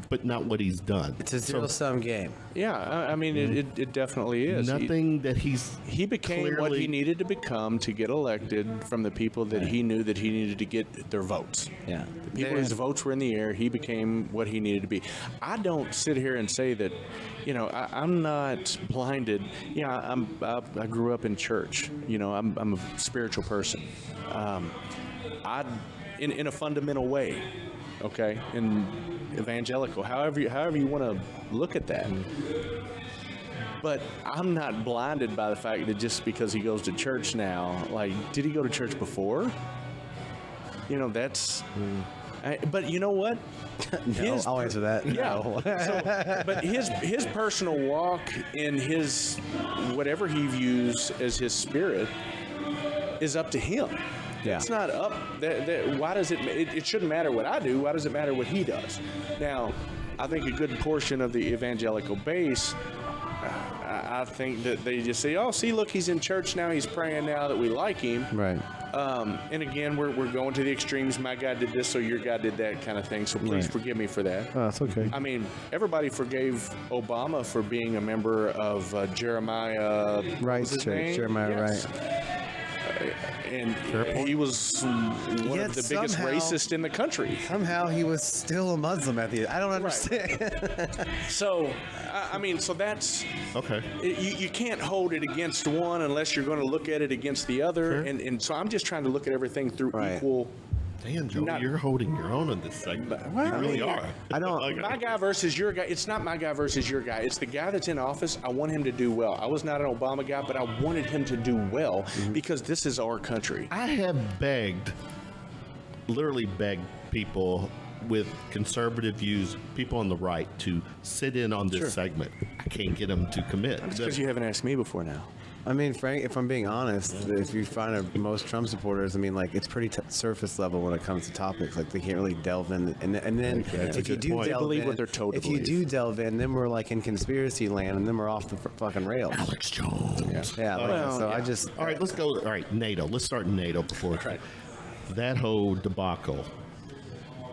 But not what he's done. It's a zero-sum game. yeah, I mean, it definitely is. Nothing that He became what he needed to become to get elected from the people that he knew that he needed to get their votes. Yeah. The people whose votes were in the air, he became what he needed to be. I don't sit here and say that, I'm not blinded. Yeah, I grew up in church. I'm a spiritual person. In a fundamental way, okay, in evangelical, however you want to look at that. But I'm not blinded by the fact that just because he goes to church now, like, did he go to church before? That's. But you know what? No, I'll answer that. Yeah. No. But his personal walk in his whatever he views as his spirit is up to him. Yeah. It's not up. Why does it shouldn't matter what I do. Why does it matter what he does? Now, I think a good portion of the evangelical base, I think that they just say, oh, see, look, he's in church now. He's praying now that we like him. Right. And again, we're going to the extremes. My guy did this, so your guy did that kind of thing. So please forgive me for that. Oh, that's okay. I mean, everybody forgave Obama for being a member of Jeremiah. Right, Jeremiah, yes. right. And he was one of the biggest racists in the country. Somehow he was still a Muslim at the end. I don't understand. So, so that's... Okay. You can't hold it against one unless you're going to look at it against the other. Sure. And so I'm just trying to look at everything through equal... Damn, Joey, you're holding your own in this segment. Well, you really are. I don't. My guy versus your guy. It's not my guy versus your guy. It's the guy that's in office. I want him to do well. I was not an Obama guy, but I wanted him to do well because this is our country. I have literally begged people with conservative views, people on the right, to sit in on this segment. I can't get them to commit. It's because you haven't asked me before now. I mean, Frank, if I'm being honest, if you find most Trump supporters, I mean, like, it's pretty surface level when it comes to topics. Like, they can't really delve in. And then if you do delve in, what they're told if you do delve in, then we're like in conspiracy land, and then we're off the fucking rails. Alex Jones. Yeah. I just. All right, let's go. All right, NATO. Let's start in NATO before that whole debacle.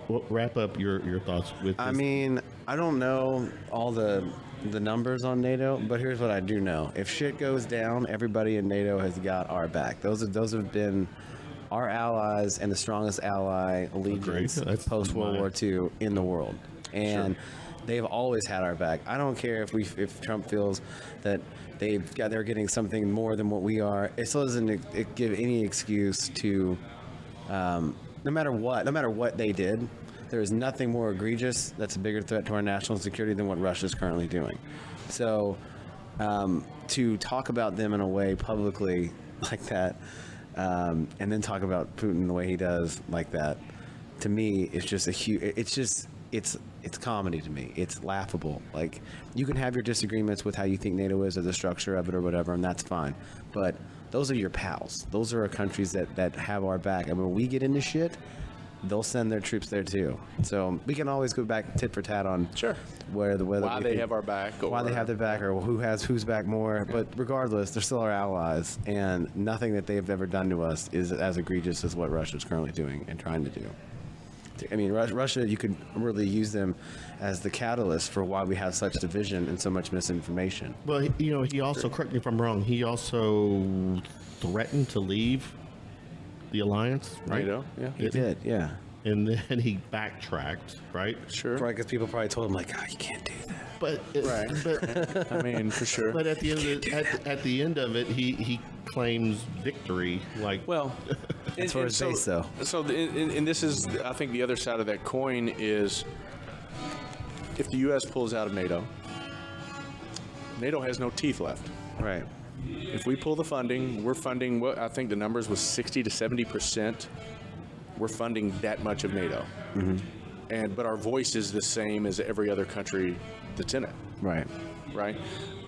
Well, wrap up your thoughts with this. I mean, I don't know all the numbers on NATO, but here's what I do know. If shit goes down, everybody in NATO has got our back. Those have been our allies and the strongest ally allegiance post World War II in the world. And they've always had our back. I don't care if Trump feels that they're getting something more than what we are. It still doesn't give any excuse to no matter what they did. There is nothing more egregious that's a bigger threat to our national security than what Russia is currently doing. So to talk about them in a way publicly like that, and then talk about Putin the way he does like that, to me, it's just it's comedy to me. It's laughable. Like, you can have your disagreements with how you think NATO is or the structure of it or whatever, and that's fine. But those are your pals. Those are our countries that have our back. I mean, when we get into shit, they'll send their troops there too. So we can always go back tit for tat on whether why they have our back, or why they have their back, or who's back more. But regardless, they're still our allies, and nothing that they've ever done to us is as egregious as what Russia's currently doing and trying to do. I mean, Russia, you could really use them as the catalyst for why we have such division and so much misinformation. Well, he also, correct me if I'm wrong, he also threatened to leave the alliance, right? NATO, yeah. He did, yeah. And then he backtracked, right? Sure. Right, because people probably told him, like, you can't do that. But I mean, for sure. But at the end of it, he claims victory. Like, well, that's for his base, though. So, and this is, I think, the other side of that coin is, if the U.S. pulls out of NATO, NATO has no teeth left. Right. If we pull the funding, we're funding what I think the numbers was 60 to 70%. We're funding that much of NATO, but our voice is the same as every other country that's in it. Right. Right.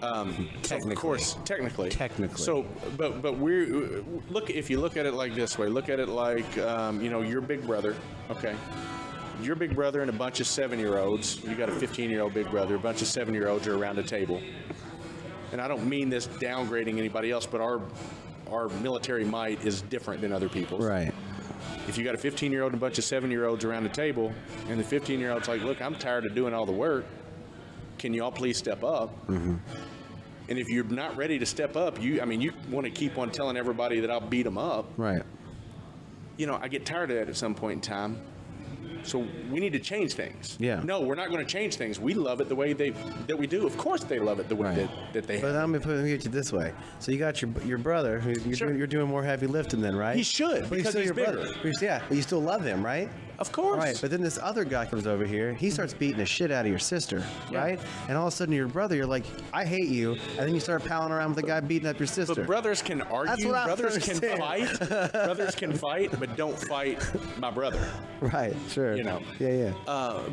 Technically. So of course, technically. So, but if you look at it like this way, look at it like your big brother. Okay. your big brother and a bunch of 7-year-olds, you got a 15-year-old big brother, a bunch of 7-year-olds are around a table. And I don't mean this downgrading anybody else, but our military might is different than other people's. Right. If you got a 15-year-old and a bunch of 7-year-olds around the table, and the 15-year-old's like, look, I'm tired of doing all the work. Can you all please step up? Mm-hmm. And if you're not ready to step up, you want to keep on telling everybody that I'll beat them up. Right. I get tired of that at some point in time. So we need to change things. Yeah. No, we're not going to change things. We love it the way that we do. Of course, they love it the way that they. But have. let me put it this way. So you got your brother, who you're doing more heavy lifting than, right? He should, but because he's bigger. Yeah, but you still love him, right? Of course. Right, but then this other guy comes over here. He starts beating the shit out of your sister, right? And all of a sudden, your brother, you're like, I hate you, and then you start palling around with the guy beating up your sister. But brothers can argue. That's what I brothers can understand. fight. Brothers can fight, but don't fight my brother. Right. Sure. Yeah.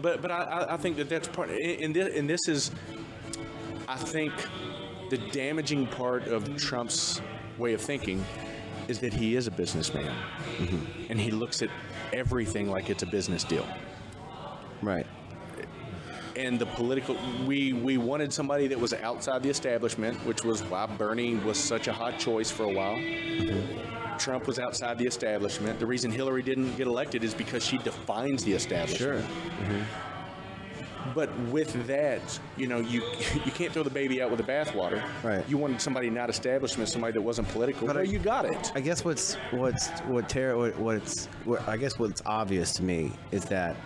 But I think that's part. And this is, I think, the damaging part of Trump's way of thinking is that he is a businessman, and he looks at everything like it's a business deal. Right. And the political, we wanted somebody that was outside the establishment, which was why Bernie was such a hot choice for a while. Trump was outside the establishment. The reason Hillary didn't get elected is because she defines the establishment. Sure. But with that, you can't throw the baby out with the bathwater. Right. You wanted somebody not establishment, somebody that wasn't political. But you got it. I guess what's obvious to me is that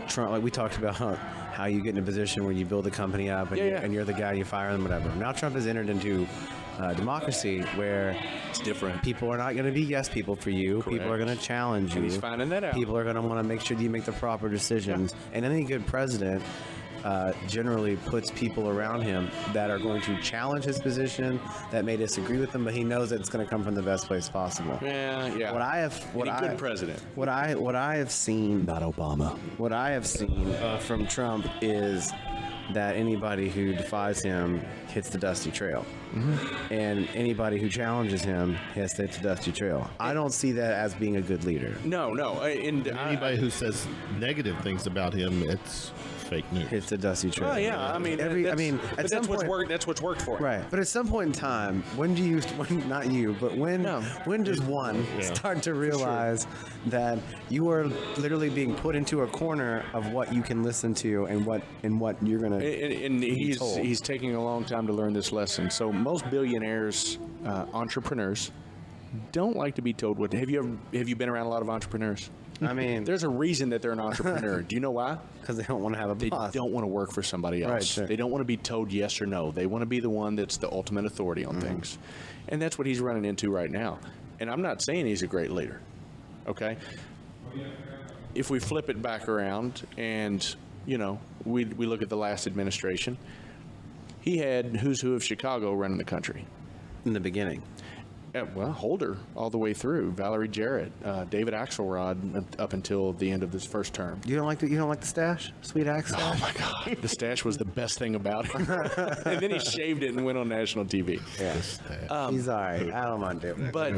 Trump, like we talked about how you get in a position where you build a company up and you're the guy, you fire them, whatever. Now Trump has entered into democracy where it's different. People are not going to be yes people for you. Correct. People are going to challenge you. And he's finding that out. People are going to want to make sure you make the proper decisions. Yeah. And any good president generally puts people around him that are going to challenge his position, that may disagree with him, but he knows that it's going to come from the best place possible. Yeah. Good president. What I have seen, not Obama. What I have seen from Trump is that anybody who defies him hits the dusty trail. Mm-hmm. And anybody who challenges him hits the dusty trail. I don't see that as being a good leader. No. And anybody who says negative things about him, it's fake news. Hits the dusty trail. Well, yeah. That's what's worked for him. Right. But at some point in time, when does one start to realize that you are literally being put into a corner of what you can listen to and what you're going to and he's taking a long time to learn this lesson. So most billionaires, entrepreneurs, don't like to be told what. Have you been around a lot of entrepreneurs? I mean, there's a reason that they're an entrepreneur. Do you know why? Because they don't want to have a boss. They don't want to work for somebody else. Right, sure. They don't want to be told yes or no. They want to be the one that's the ultimate authority on things. And that's what he's running into right now. And I'm not saying he's a great leader. Okay? If we flip it back around and, we look at the last administration, he had who's who of Chicago running the country. In the beginning. Holder all the way through. Valerie Jarrett, David Axelrod up until the end of this first term. You don't like the stash? Sweet Axe stash? Oh my God. The stash was the best thing about it. And then he shaved it and went on national TV. Yeah. He's all right. I don't mind doing it. But,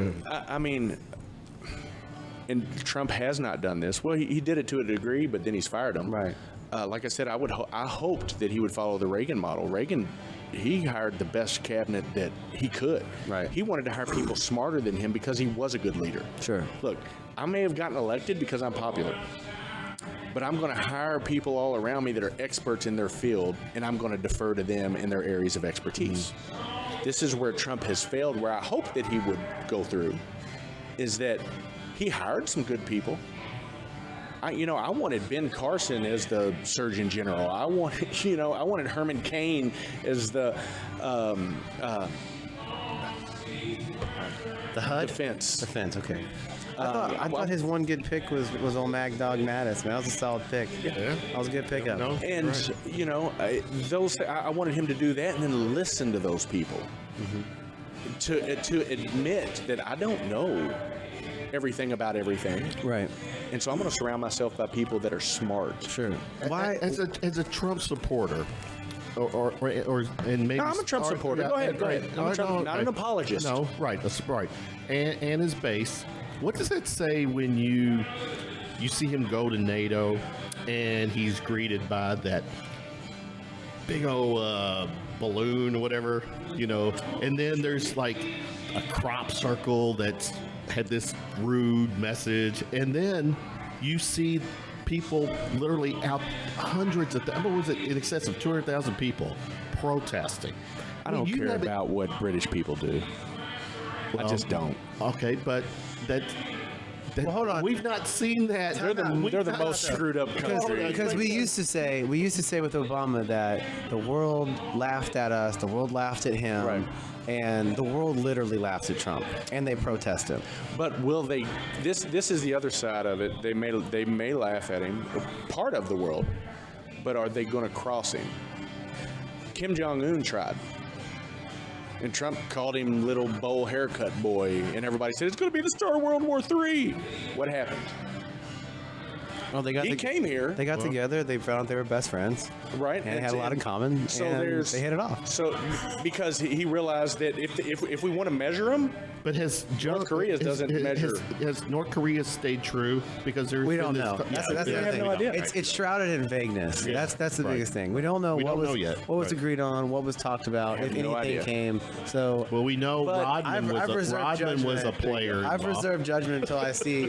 and Trump has not done this. Well, he did it to a degree, but then he's fired him. Right. Like I said, I hoped that he would follow the Reagan model. Reagan, he hired the best cabinet that he could. Right. He wanted to hire people smarter than him because he was a good leader. Sure. Look, I may have gotten elected because I'm popular, but I'm going to hire people all around me that are experts in their field, and I'm going to defer to them in their areas of expertise. This is where Trump has failed, where I hope that he would go through, is that he hired some good people. I wanted Ben Carson as the Surgeon General. I wanted Herman Cain as the HUD? Defense. Okay. I thought his one good pick was old Mag Dog Mattis. Man, that was a solid pick. Yeah. That was a good pickup. No, and right. I wanted him to do that and then listen to those people to admit that I don't know everything about everything. Right. And so I'm going to surround myself by people that are smart. Sure. Why, as a Trump supporter, or and maybe no, I'm a Trump supporter. Go ahead. I'm not an apologist. No, right. That's right. And his base. What does it say when you you see him go to NATO, and he's greeted by that big old balloon or whatever, and then there's like a crop circle that's had this rude message, and then you see people literally out hundreds of what was it, in excess of 200,000 people protesting. I don't care about what British people do. I just don't. Okay, but that well, hold on. We've not seen that. They're the most screwed up country. Because we used to say with Obama that the world laughed at us, the world laughed at him, right. And the world literally laughs at Trump, and they protest him. But will they? This is the other side of it. They may laugh at him, part of the world, but are they going to cross him? Kim Jong-un tried. And Trump called him little bowl haircut boy, and everybody said, it's going to be the start of World War III. What happened? Well, he came here. They got together. They found out they were best friends. Right. And they had a lot in common. So and they hit it off. So because he realized that if we want to measure them, but has North Korea doesn't measure. Has North Korea stayed true? Because we don't know. That's the thing. have no idea. It's shrouded in vagueness. Yeah. That's the biggest thing. We don't know what was agreed on, what was talked about, if anything came. So we know Rodman was a player. I've reserved judgment until I see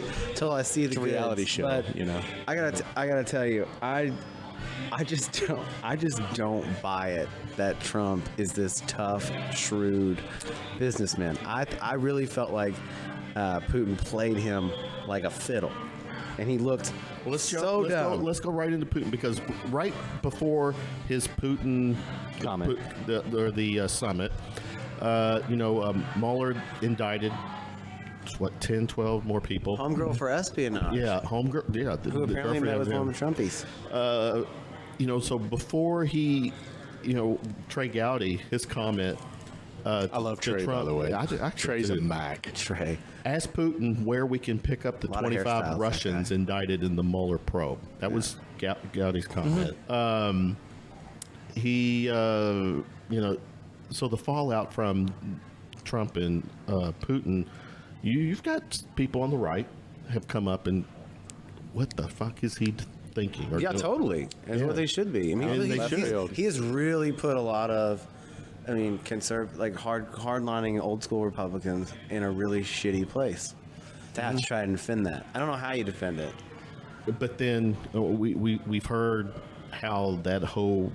the reality show. But, I gotta tell you, I just don't buy it that Trump is this tough, shrewd businessman. I really felt like Putin played him like a fiddle, and he looked Let's dumb. go right into Putin, because right before his Putin comment, the summit, Mueller indicted 10, 12 more people. Homegirl for espionage. Yeah, homegirl. Yeah, who apparently met with one of the Trumpies. So before he, Trey Gowdy, his comment. I love Trey, Trump, by the way. Trey's a Mac. Trey. Ask Putin where we can pick up the 25 Russians indicted in the Mueller probe. That was Gowdy's comment. Mm-hmm. So the fallout from Trump and Putin, you've got people on the right have come up and what the fuck is he thinking? Yeah, totally. That's what they should be. I mean, he has really put a lot of, hard-lining old school Republicans in a really shitty place. To have to try and defend that. I don't know how you defend it. But then we've heard how that whole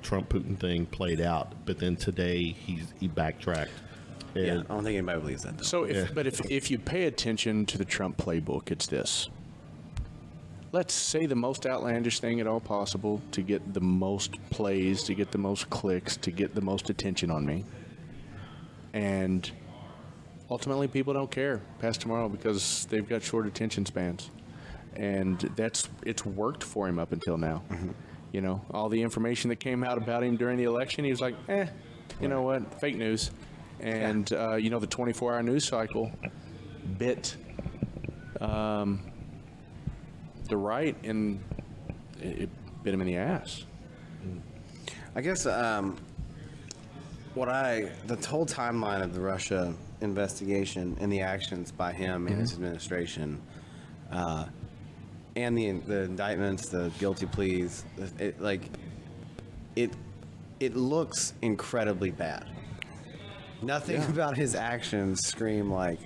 Trump-Putin thing played out. But then today he backtracked. Yeah, I don't think anybody believes that. Though. So, if you pay attention to the Trump playbook, it's this. Let's say the most outlandish thing at all possible to get the most plays, to get the most clicks, to get the most attention on me. And ultimately, people don't care past tomorrow because they've got short attention spans. And it's worked for him up until now. Mm-hmm. All the information that came out about him during the election, he was like, you know what, fake news. And, the 24-hour news cycle bit the right, and it bit him in the ass. I guess the whole timeline of the Russia investigation and the actions by him and his administration, and the indictments, the guilty pleas, it looks incredibly bad. Nothing about his actions scream like,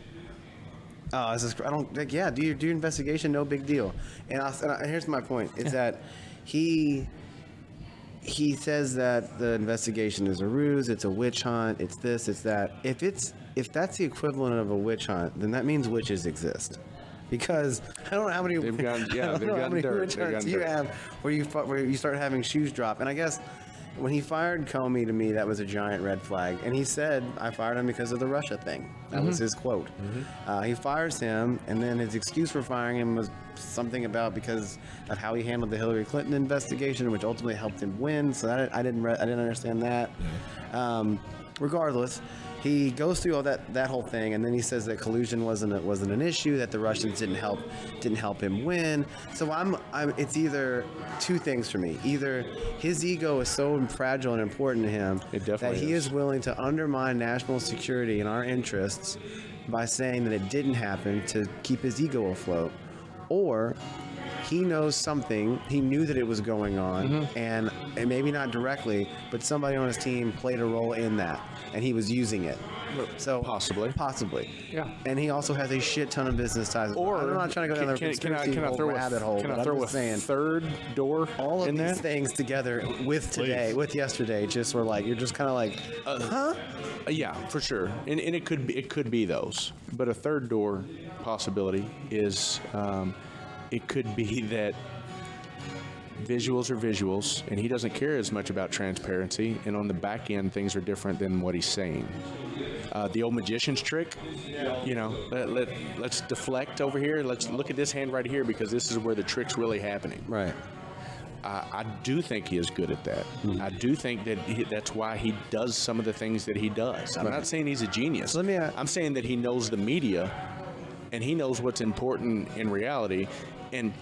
oh, do your investigation, no big deal. And here's my point: is that he says that the investigation is a ruse, it's a witch hunt, it's this, it's that. If that's the equivalent of a witch hunt, then that means witches exist. Because I don't know how many witch hunts you have where you start having shoes drop. And I guess when he fired Comey, to me, that was a giant red flag. And he said, I fired him because of the Russia thing. That was his quote. Mm-hmm. He fires him, and then his excuse for firing him was something about because of how he handled the Hillary Clinton investigation, which ultimately helped him win. So I didn't understand that. Regardless, he goes through all that whole thing, and then he says that collusion wasn't an issue, that the Russians didn't help him win. So it's either two things for me: either his ego is so fragile and important to him that he is willing to undermine national security and our interests by saying that it didn't happen to keep his ego afloat, or he knows something. He knew that it was going on, and maybe not directly, but somebody on his team played a role in that, and he was using it. So possibly, yeah. And he also has a shit ton of business ties. Or I'm not trying to go down the rabbit hole. Can I throw a third door? All of in these that? things together with today, with yesterday, just were like you're just kind of like, huh? Yeah, for sure, and it could be those. But a third door possibility is it could be that visuals are visuals, and he doesn't care as much about transparency. And on the back end, things are different than what he's saying. The old magician's trick, let's deflect over here. Let's look at this hand right here because this is where the trick's really happening. Right. I do think he is good at that. I do think that that's why he does some of the things that he does. I'm not saying he's a genius. I'm saying that he knows the media, and he knows what's important in reality. And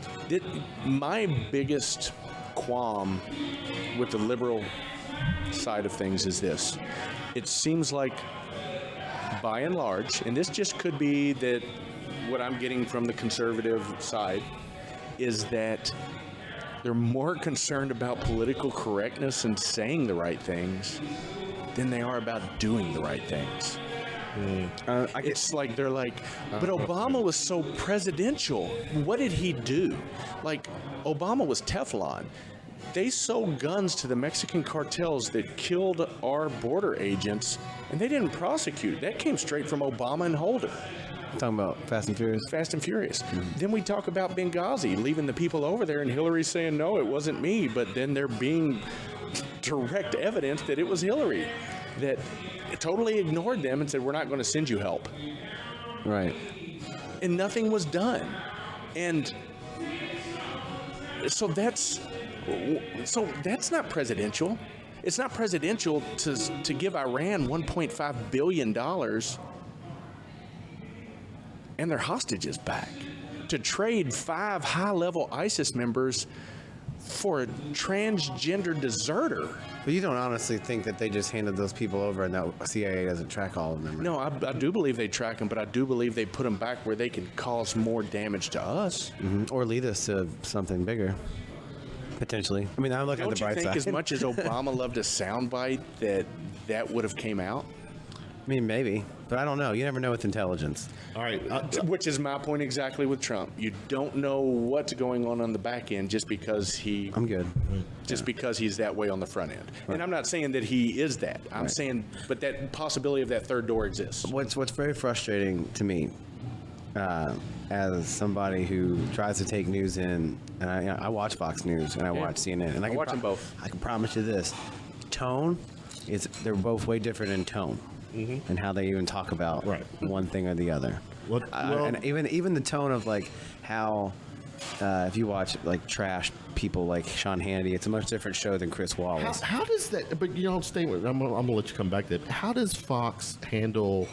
my biggest qualm with the liberal side of things is this. It seems like, by and large, and this just could be that what I'm getting from the conservative side, is that they're more concerned about political correctness and saying the right things than they are about doing the right things. It's like they're like, but Obama was so presidential. What did he do? Like, Obama was Teflon. They sold guns to the Mexican cartels that killed our border agents, and they didn't prosecute. That came straight from Obama and Holder. Talking about Fast and Furious? Fast and Furious. Then we talk about Benghazi, leaving the people over there, and Hillary saying, no, it wasn't me. But then there being direct evidence that it was Hillary that totally ignored them and said, we're not going to send you help. Right. And nothing was done. And so that's not presidential. It's not presidential to give Iran $1.5 billion and their hostages back, to trade 5 high-level ISIS members for a transgender deserter. But you don't honestly think that they just handed those people over and that CIA doesn't track all of them? Right? No, I do believe they track them, but I do believe they put them back where they can cause more damage to us. Or lead us to something bigger. Potentially. I mean, I'm looking at the bright side. Don't you think as much as Obama loved a soundbite that would have came out? I mean, maybe. But I don't know. You never know with intelligence. All right. Which is my point exactly with Trump. You don't know what's going on the back end just because I'm good. Because he's that way on the front end. Right. And I'm not saying that he is that. I'm saying, but that possibility of that third door exists. What's very frustrating to me, as somebody who tries to take news in, and I watch Fox News and I watch CNN, and I watch them both. I can promise you this: tone they're both way different in tone. And how they even talk about one thing or the other. And even the tone of like how if you watch like trash people like Sean Hannity, it's a much different show than Chris Wallace. How does that? But you don't stay with. I'm gonna let you come back to that. How does Fox handle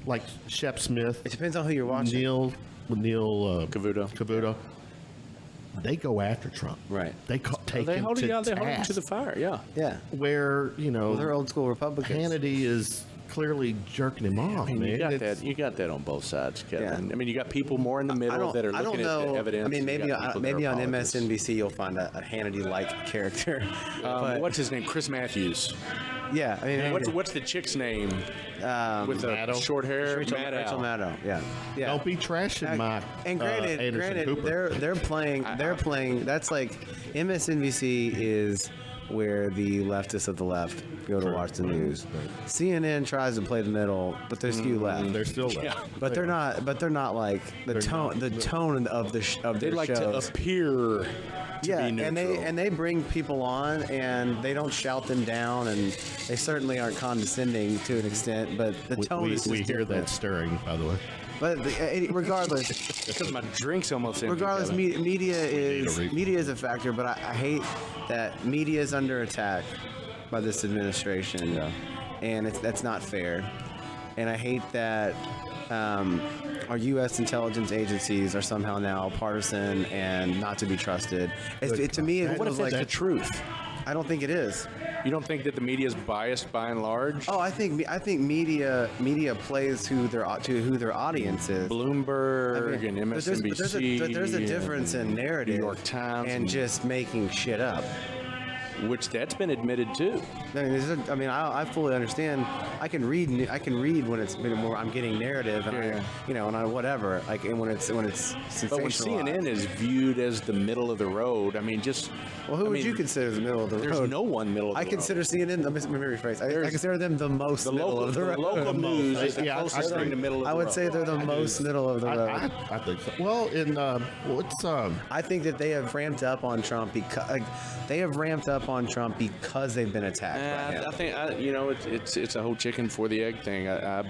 like Shep Smith? It depends on who you're watching. Neil Cavuto. They go after Trump. Right. They take him to task. They hold him to the fire. Yeah. Where they're old school Republicans. Hannity is clearly jerking him off. I mean, man. You got that on both sides, Kevin. Yeah. I mean, you got people more in the middle that are looking at the evidence. I mean, maybe on MSNBC you'll find a Hannity-like character. What's his name? Chris Matthews. Yeah. I mean, what's the chick's name? With the Maddow. Short hair. Rachel Maddow. Yeah. Don't be trashing my. And granted, Cooper. they're playing. That's like MSNBC is where the leftists of the left go to watch the news. CNN tries to play the middle, but they're skew left. They're still left. Yeah. But they're not like the tone of their they like shows. to appear. And they bring people on and they don't shout them down, and they certainly aren't condescending to an extent, but the tone is just we hear different. that stirring, by the way. But regardless, because my drink's almost empty. regardless, media is a factor, but I hate that media is under attack by this administration, and that's not fair. And I hate that our U.S. intelligence agencies are somehow now partisan and not to be trusted. To me, it what if that's the truth? I don't think it is. You don't think that the media is biased by and large? Oh, I think media plays to who their audience is. Bloomberg and MSNBC. But there's a difference in narrative, New York Times, and just making shit up. Which that's been admitted too. I fully understand. I can read when it's more. I'm getting narrative, and whatever. Like, and when it's sensationalized. But when CNN is viewed as the middle of the road, who would you consider the middle of the road? There's no one middle of the road. I consider CNN. Let me rephrase. I consider them the most middle of the road. The local news is the closest thing to middle of the road. I would say they're the most middle of the road. I think so. Well, I think that they have ramped up on Trump because they've been attacked. I think it's a whole chicken for the egg thing. I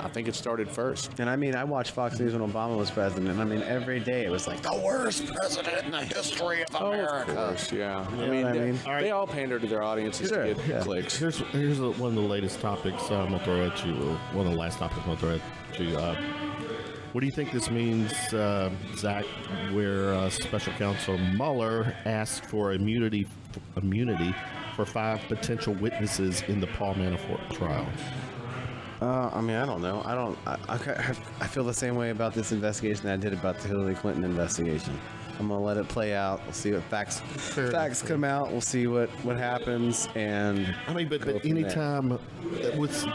think it started first. And I watched Fox News when Obama was president. And every day it was like the worst president in the history of America. Of course, yeah. They all pander to their audiences to get clicks. Here's one of the latest topics I'm gonna throw at you. One of the last topics I'm gonna throw at you. What do you think this means, Zach, where Special Counsel Mueller asked for immunity for 5 potential witnesses in the Paul Manafort trial? I don't know. I feel the same way about this investigation that I did about the Hillary Clinton investigation. I'm gonna let it play out. We'll see what facts come out. We'll see what happens. And but anytime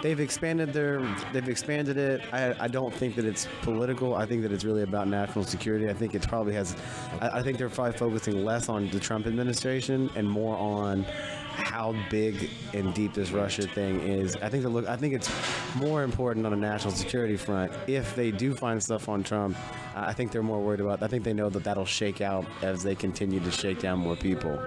they've expanded it. I don't think that it's political. I think that it's really about national security. I think it probably has. I think they're probably focusing less on the Trump administration and more on how big and deep this Russia thing is. I think it's more important on a national security front. If they do find stuff on Trump, I think they're more worried about. I think they know that that'll shake out as they continue to shake down more people.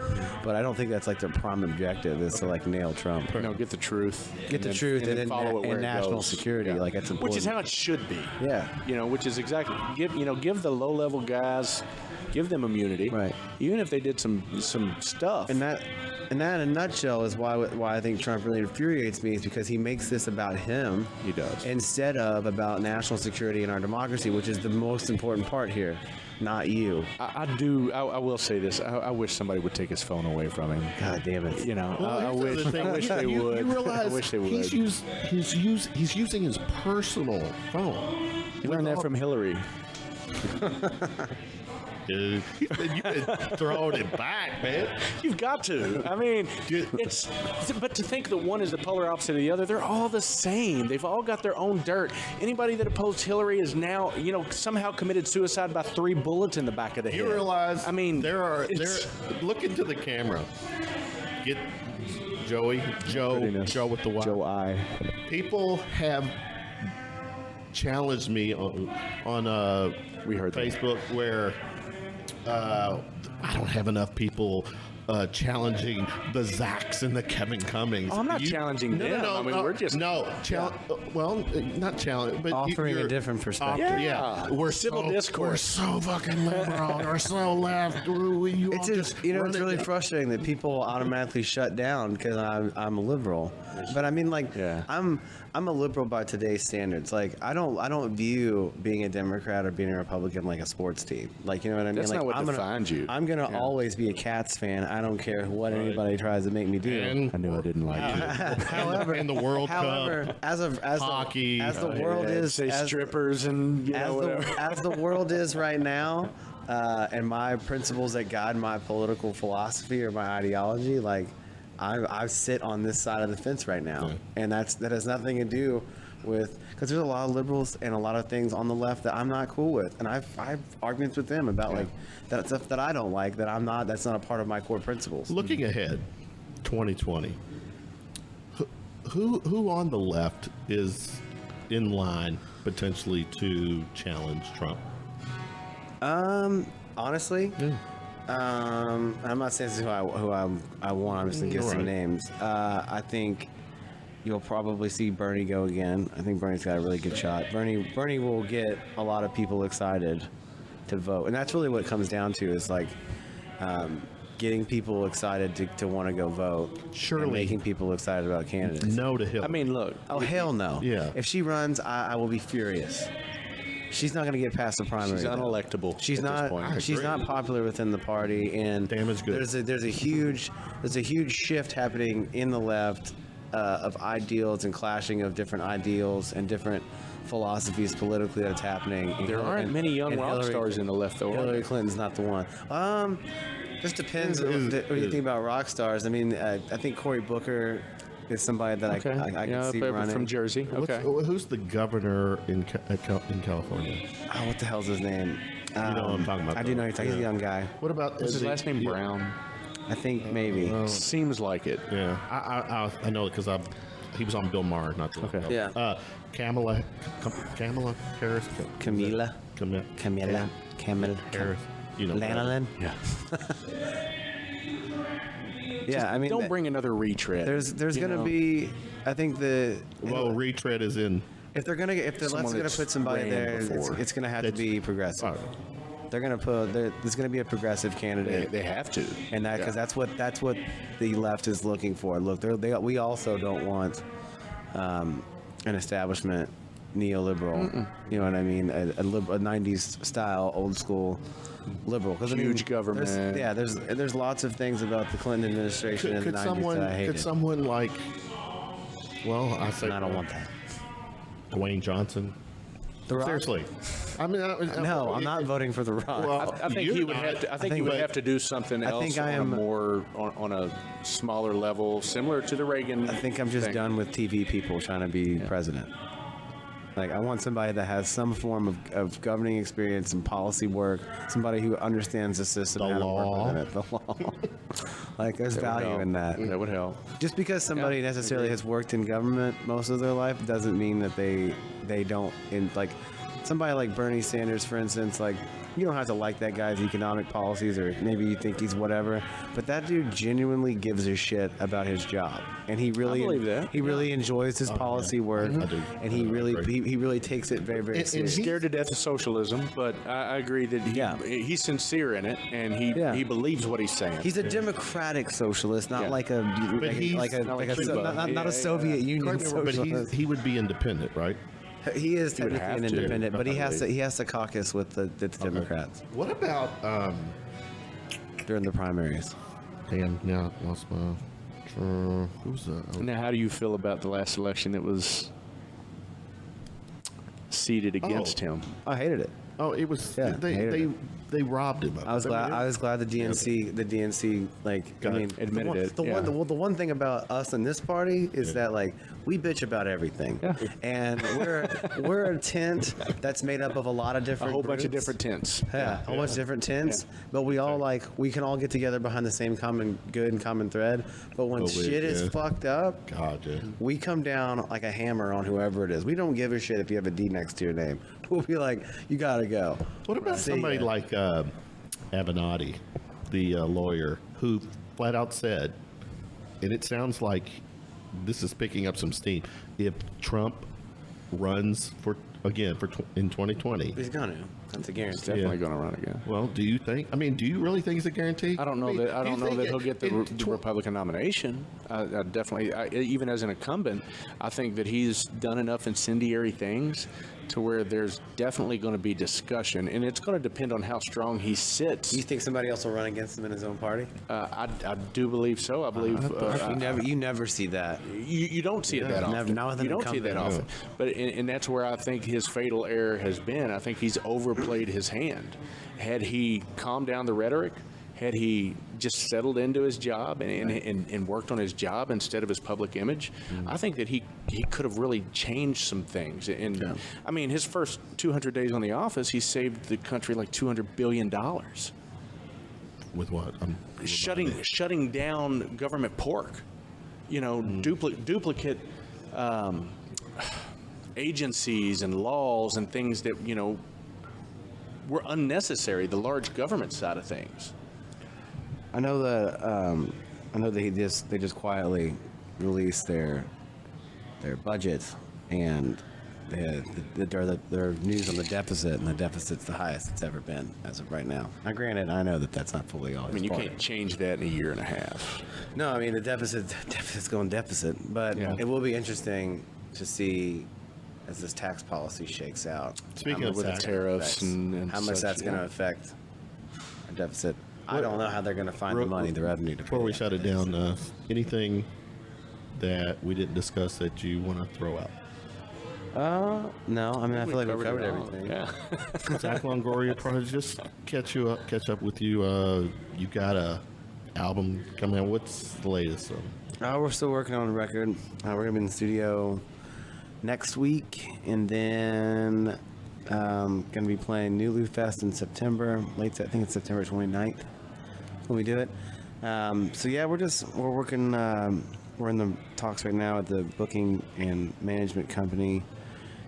But I don't think that's their prime objective is to nail Trump. No, get the truth. Get the truth and then follow it where and it national goes. security. Yeah. That's important. Which is how it should be. Yeah. Which is exactly give the low level guys, give them immunity. Right. Even if they did some stuff. And that in a nutshell is why I think Trump really infuriates me, is because he makes this about him. He does. Instead of about national security and our democracy, which is the most important part here, not you. I will say this. I wish somebody would take his phone away from him. God damn it. I wish they would. You realize I wish they would. He's using his personal phone. He learned that from Hillary. Dude, you've been throwing it back, man. You've got to. But to think that one is the polar opposite of the other, they're all the same. They've all got their own dirt. Anybody that opposed Hillary is now, somehow committed suicide by 3 bullets in the back of the head. You realize, there look into the camera. Get Joe with the Y. Joe I. People have challenged me on we heard Facebook where I don't have enough people challenging the Zacks and the Kevin Cummings. Oh, I'm not challenging them. We're just not challenge, but offering a different perspective. We're civil discourse. We're so fucking liberal. We're so left. It's really frustrating that people automatically shut down because I'm a liberal. But I'm a liberal by today's standards. I don't view being a Democrat or being a Republican like a sports team. You know what I mean? That's not what defines you. I'm gonna always be a Cats fan. I don't care what anybody tries to make me do. I knew I didn't like you. However, in the World Cup, as hockey, as the world is, strippers and as the world is right now, and my principles that guide my political philosophy or my ideology, I sit on this side of the fence right now, and that has nothing to do with, because there's a lot of liberals and a lot of things on the left that I'm not cool with, and I've arguments with them about that stuff that I don't like, that's not a part of my core principles. Looking ahead, 2020, who on the left is in line potentially to challenge Trump? Honestly. I'm not saying this is who I want. I'm just going to give some names. I think you'll probably see Bernie go again. I think Bernie's got a really good shot. Bernie will get a lot of people excited to vote, and that's really what it comes down to is getting people excited to want to go vote. Surely making people excited about candidates. No to Hillary. Look. Oh, hell no. Yeah. If she runs, I will be furious. she's not going to get past the primary. She's unelectable. She's at not. This point. She's not popular within the party, and Damage good. There's a huge shift happening in the left of ideals and clashing of different ideals and different philosophies politically that's happening. There aren't many young rock stars in the left, though. Hillary Clinton's not the one. Just depends on what you think about rock stars. I mean, I think Cory Booker is somebody that I can see running. From Jersey. Okay. Who's the governor in California? Oh, what the hell's his name? You know what I'm talking about. I do know you're talking. He's a young guy. What about Is his last name Brown? I think maybe. Seems like it. Yeah, I know it because he was on Bill Maher, not the Okay. Yeah. Kamala Harris. Camila Harris. You know. Lanolin. Yeah. Yeah, I mean, Don't bring another retread. there's going to be. I think Well, retread is in. if the left's Someone going to that's put somebody ran there, before. it's going to have to be progressive. They're going to put. There's going to be a progressive candidate. They have to. And that because that's what the left is looking for. Look, we also don't want an establishment neoliberal. You know what I mean? A 90s style, old school liberal. Huge government. There's lots of things about the Clinton administration in the 90s that I hated. Could someone like? Well, I say And I don't want that. Dwayne Johnson. The Rock? Seriously, I mean, No, I'm not voting for The Rock. Well, I think he would have to. I think he would have to do something else. think I am- on a smaller level, similar to the Reagan. I think I'm just thing. done with TV people trying to be president. Like, I want somebody that has some form of governing experience and policy work, somebody who understands the system, The how to law. work within it, the law. Like, there's That would value help. in that. That would help. Just because somebody necessarily has worked in government most of their life doesn't mean that they don't. Like, somebody like Bernie Sanders, for instance, like, you don't have to like that guy's economic policies, or maybe you think he's whatever, but that dude genuinely gives a shit about his job, and he really, I believe that. he really enjoys his policy work, I do. and he really takes it very, very And seriously. Scared to death of socialism, but I agree that he's sincere in it, and he believes what he's saying. He's a democratic socialist, not like a not a Soviet Union Correct me, but socialist. he would be independent, right? He is would technically have an to, independent, but he has probably. to caucus with the Democrats What about during the primaries. damn, now I lost my. Who's that? Now, how do you feel about the last election that was seated against him? I hated it. Oh, it was. Yeah, I hated They robbed him. I was glad the DNC like Got I mean it. Admitted it. the one thing about us in this party is that like we bitch about everything, and we're a tent that's made up of a lot of different A whole bunch of groups. different tents. Yeah, a whole bunch of different tents, but we all we can all get together behind the same common good and common thread. But when shit is fucked up, God, yeah. we come down like a hammer on whoever it is. We don't give a shit if you have a D next to your name. We'll be like, you gotta go. What about See somebody ya. like Avenatti, the lawyer, who flat out said, and it sounds like this is picking up some steam, if Trump runs in 2020. He's gonna. That's a guarantee. He's definitely going to run again. Well, do you think? I mean, do you really think it's a guarantee? I don't know that. I do you don't know think that he'll get the in Republican nomination. I definitely, even as an incumbent, I think that he's done enough incendiary things to where there's definitely going to be discussion, and it's going to depend on how strong he sits. You think somebody else will run against him in his own party? I do believe so. I believe You never see that. you don't see it that often. never- not with an you don't see it that incumbent. often. But and that's where I think his fatal error has been. I think he's overplayed his hand. Had he calmed down the rhetoric, had he just settled into his job and worked on his job instead of his public image, I think that he could have really changed some things. And I mean, his first 200 days on the office, he saved the country like $200 billion. With what? Shutting down government pork, duplicate agencies and laws and things that were unnecessary. The large government side of things. I know that they just quietly released their budget, and their news on the deficit, and the deficit's the highest it's ever been as of right now. Now, granted, I know that that's not fully all. I mean, you can't change that in a year and a half. No, I mean the deficit's going deficit, but it will be interesting to see as this tax policy shakes out. Speaking how of much with that's the gonna tariffs affect- and how much such, that's going to yeah. affect our deficit. I don't know how they're going to find the money, the revenue to pay Before we that. shut it down, anything that we didn't discuss that you want to throw out? No, I mean I feel like we covered it all. everything. Yeah. Zach Longoria, probably just catch up with you. You got a album coming out. What's the latest? We're still working on a record. We're gonna be in the studio next week, and then gonna be playing New Lou Fest in September. I think it's September 29th when we do it. So yeah, we're working. We're in the talks right now at the booking and management company,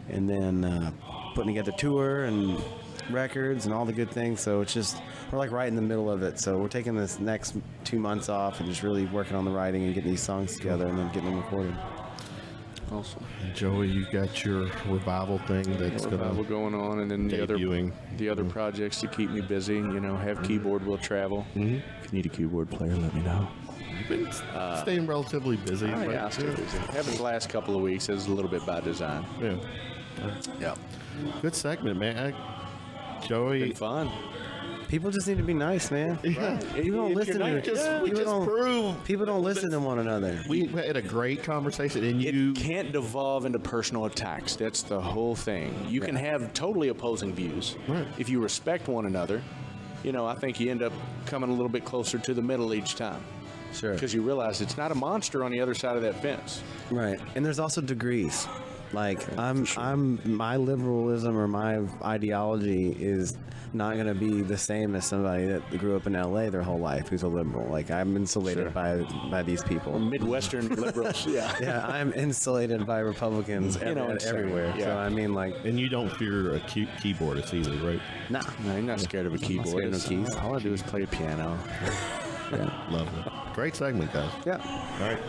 and then putting together tour and records and all the good things. So it's just we're like right in the middle of it. So we're taking this next 2 months off and just really working on the writing and getting these songs together and then getting them recorded. Awesome. Joey, you got your revival thing that's Revival going on, and then debuting. the other projects to keep me busy. Have keyboard will travel. If you need a keyboard player, let me know. You've been staying relatively busy. Oh, yeah, I stay busy. Having the last couple of weeks is a little bit by design. Yeah. Yeah, Good segment, man. Joey. been fun. People just need to be nice, man. Yeah. People don't listen to People don't listen to one another. We had a great conversation, and you It can't devolve into personal attacks. That's the whole thing. You can have totally opposing views. Right. If you respect one another, I think you end up coming a little bit closer to the middle each time. Sure. Because you realize it's not a monster on the other side of that fence. Right. And there's also degrees. Like my liberalism or my ideology is not going to be the same as somebody that grew up in LA their whole life who's a liberal. Like I'm insulated by these people. Midwestern liberals. Yeah. Yeah, I'm insulated by Republicans everywhere. Yeah. So I mean, like, and you don't fear a keyboardist either, right? nah. No, you're not scared of a keyboard. scared of no keys. All I do is play a piano. Love it. Great segment, guys. Yeah. All right.